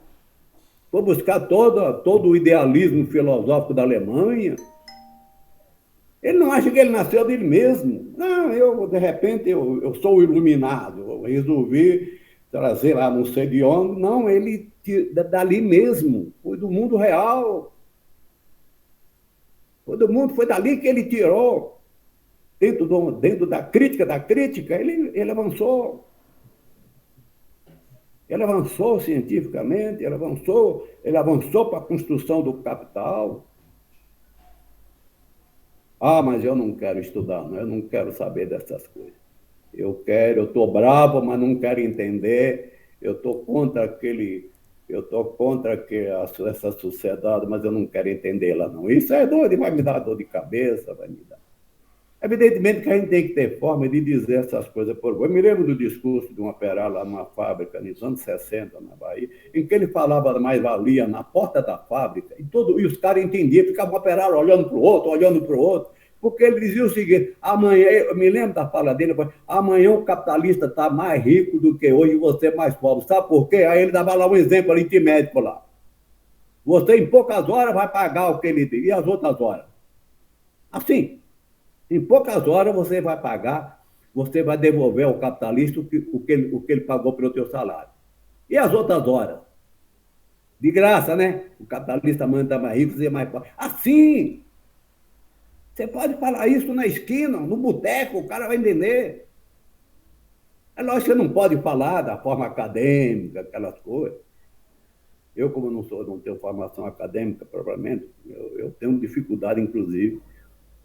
foi buscar todo o idealismo filosófico da Alemanha. Ele não acha que ele nasceu dele mesmo. Não, de repente, eu sou iluminado, eu resolvi trazer lá não sei de onde. Não, ele dali mesmo, foi do mundo real. Foi dali que ele tirou. Dentro da crítica, ele avançou. Ele avançou cientificamente, ele avançou para a construção do capital. Mas eu não quero estudar, eu não quero saber dessas coisas. Eu estou bravo, mas não quero entender. Eu estou contra essa sociedade, mas eu não quero entendê-la, não. Isso vai me dar dor de cabeça, vai me dar. Evidentemente que a gente tem que ter forma de dizer essas coisas. Eu me lembro do discurso de um operário lá numa fábrica, nos anos 60, na Bahia, em que ele falava da mais-valia na porta da fábrica, e os caras entendiam, ficavam operário olhando para o outro, porque ele dizia o seguinte: amanhã, eu me lembro da fala dele, amanhã o capitalista está mais rico do que hoje e você mais pobre. Sabe por quê? Aí ele dava lá um exemplo aritmético lá. Você, em poucas horas, vai pagar o que ele tem, e as outras horas? Assim. Em poucas horas você vai pagar, você vai devolver ao capitalista o que ele pagou pelo teu salário. E as outras horas? De graça, né? O capitalista manda mais rico, você mais pobre. Assim! Você pode falar isso na esquina, no boteco, o cara vai entender. É lógico que você não pode falar da forma acadêmica, aquelas coisas. Eu, como não tenho formação acadêmica, provavelmente, eu tenho dificuldade, inclusive.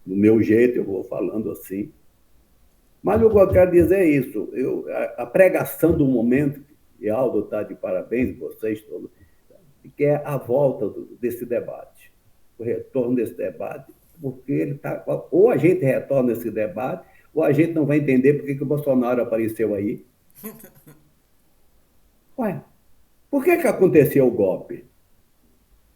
Do meu jeito, eu vou falando assim. Mas o que eu quero dizer é isso. A pregação do momento, e Aldo está de parabéns, vocês todos, que é a volta desse debate, o retorno desse debate, porque ele tá, ou a gente retorna esse debate, Ou a gente não vai entender por que o Bolsonaro apareceu aí? Ué, por que aconteceu o golpe?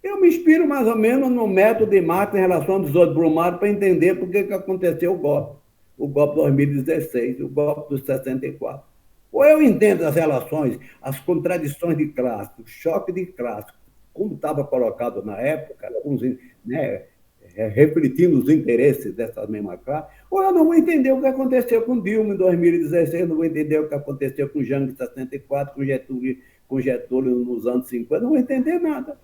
Eu me inspiro mais ou menos no método de Marx em relação ao 18 Brumário para entender por que aconteceu o golpe. O golpe de 2016, o golpe dos 64. Ou eu entendo as relações, as contradições de classe, o choque de classe, como estava colocado na época, né, refletindo os interesses dessas mesmas classes, ou eu não vou entender o que aconteceu com Dilma em 2016, não vou entender o que aconteceu com Jango em 64, com Getúlio nos anos 50, não vou entender nada.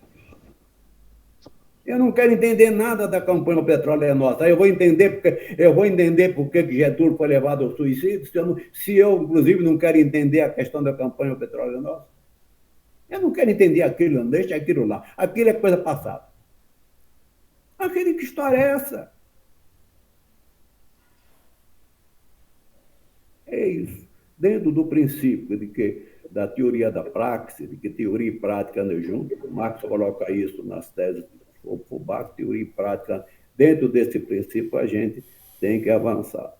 Eu não quero entender nada da campanha petróleo nossa. Eu vou entender por que Getúlio foi levado ao suicídio, se eu, inclusive, não quero entender a questão da campanha petróleo nossa. Eu não quero entender aquilo, não deixa aquilo lá. Aquilo é coisa passada. Que história é essa? É isso. Dentro do princípio da teoria da praxis, de que teoria e prática andam juntos, Marx coloca isso nas teses do Foucault, teoria e prática. Dentro desse princípio, a gente tem que avançar.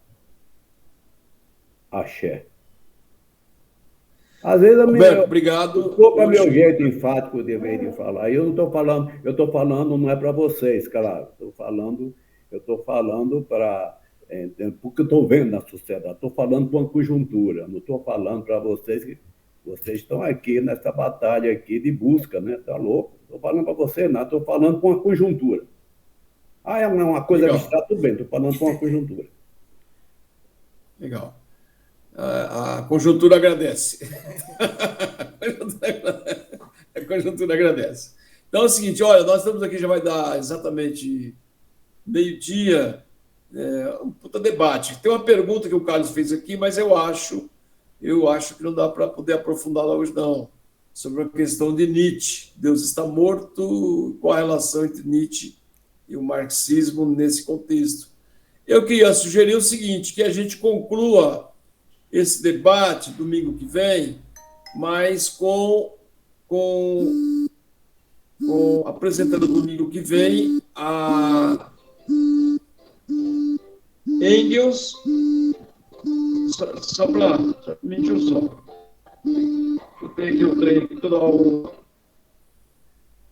Axé. Às vezes, Roberto, obrigado. Desculpa meu jeito enfático de vez de falar. Eu estou falando, não é para vocês, claro. Eu estou falando para. Porque eu estou vendo na sociedade, estou falando para uma conjuntura, não estou falando para vocês que vocês estão aqui nessa batalha aqui de busca, né? Está louco? Estou falando para vocês, não, estou falando para uma conjuntura. É uma coisa abstrata, tudo bem, estou falando para uma conjuntura. Legal. A conjuntura agradece. A conjuntura agradece. Então é o seguinte, olha, nós estamos aqui, já vai dar exatamente meio-dia, um puta debate. Tem uma pergunta que o Carlos fez aqui, mas eu acho que não dá para poder aprofundá-la hoje, não. Sobre a questão de Nietzsche. Deus está morto, qual a relação entre Nietzsche e o marxismo nesse contexto? Eu queria sugerir o seguinte, que a gente conclua esse debate domingo que vem, mas apresentando domingo que vem a Engels, só para mentir o som. Eu tenho aqui o trem toda hora.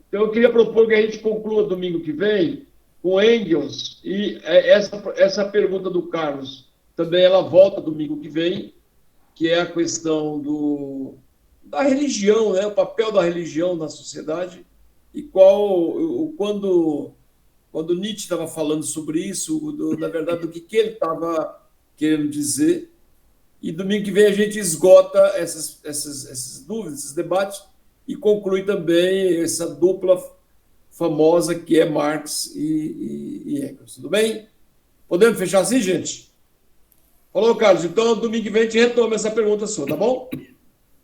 Então eu queria propor que a gente conclua domingo que vem com Engels, e essa pergunta do Carlos também ela volta domingo que vem, que é a questão da religião, né? O papel da religião na sociedade, e quando Nietzsche estava falando sobre isso, na verdade, do que ele estava querendo dizer. E domingo que vem a gente esgota essas dúvidas, esses debates, e conclui também essa dupla famosa que é Marx e Engels. Tudo bem? Podemos fechar assim, gente? Falou, Carlos. Então, domingo que vem a gente retoma essa pergunta sua, tá bom?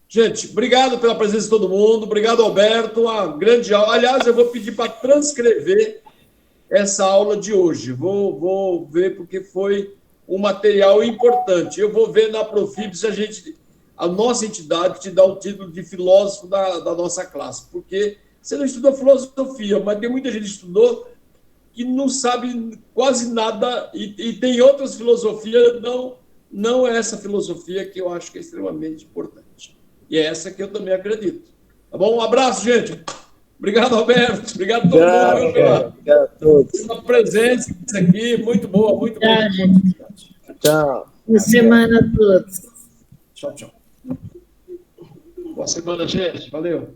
Gente, obrigado pela presença de todo mundo. Obrigado, Alberto. Uma grande aula. Aliás, eu vou pedir para transcrever essa aula de hoje. Vou ver porque foi um material importante. Eu vou ver na Profib se a nossa entidade te dá o título de filósofo da nossa classe, porque você não estudou filosofia, mas tem muita gente que estudou que não sabe quase nada e tem outras filosofias, não é essa filosofia que eu acho que é extremamente importante. E é essa que eu também acredito. Tá bom? Um abraço, gente. Obrigado, Roberto. Obrigado a todo mundo pela presença aqui. Muito boa, muito boa. Gente. Tchau. Boa semana a todos. Tchau, tchau. Boa semana, gente. Valeu.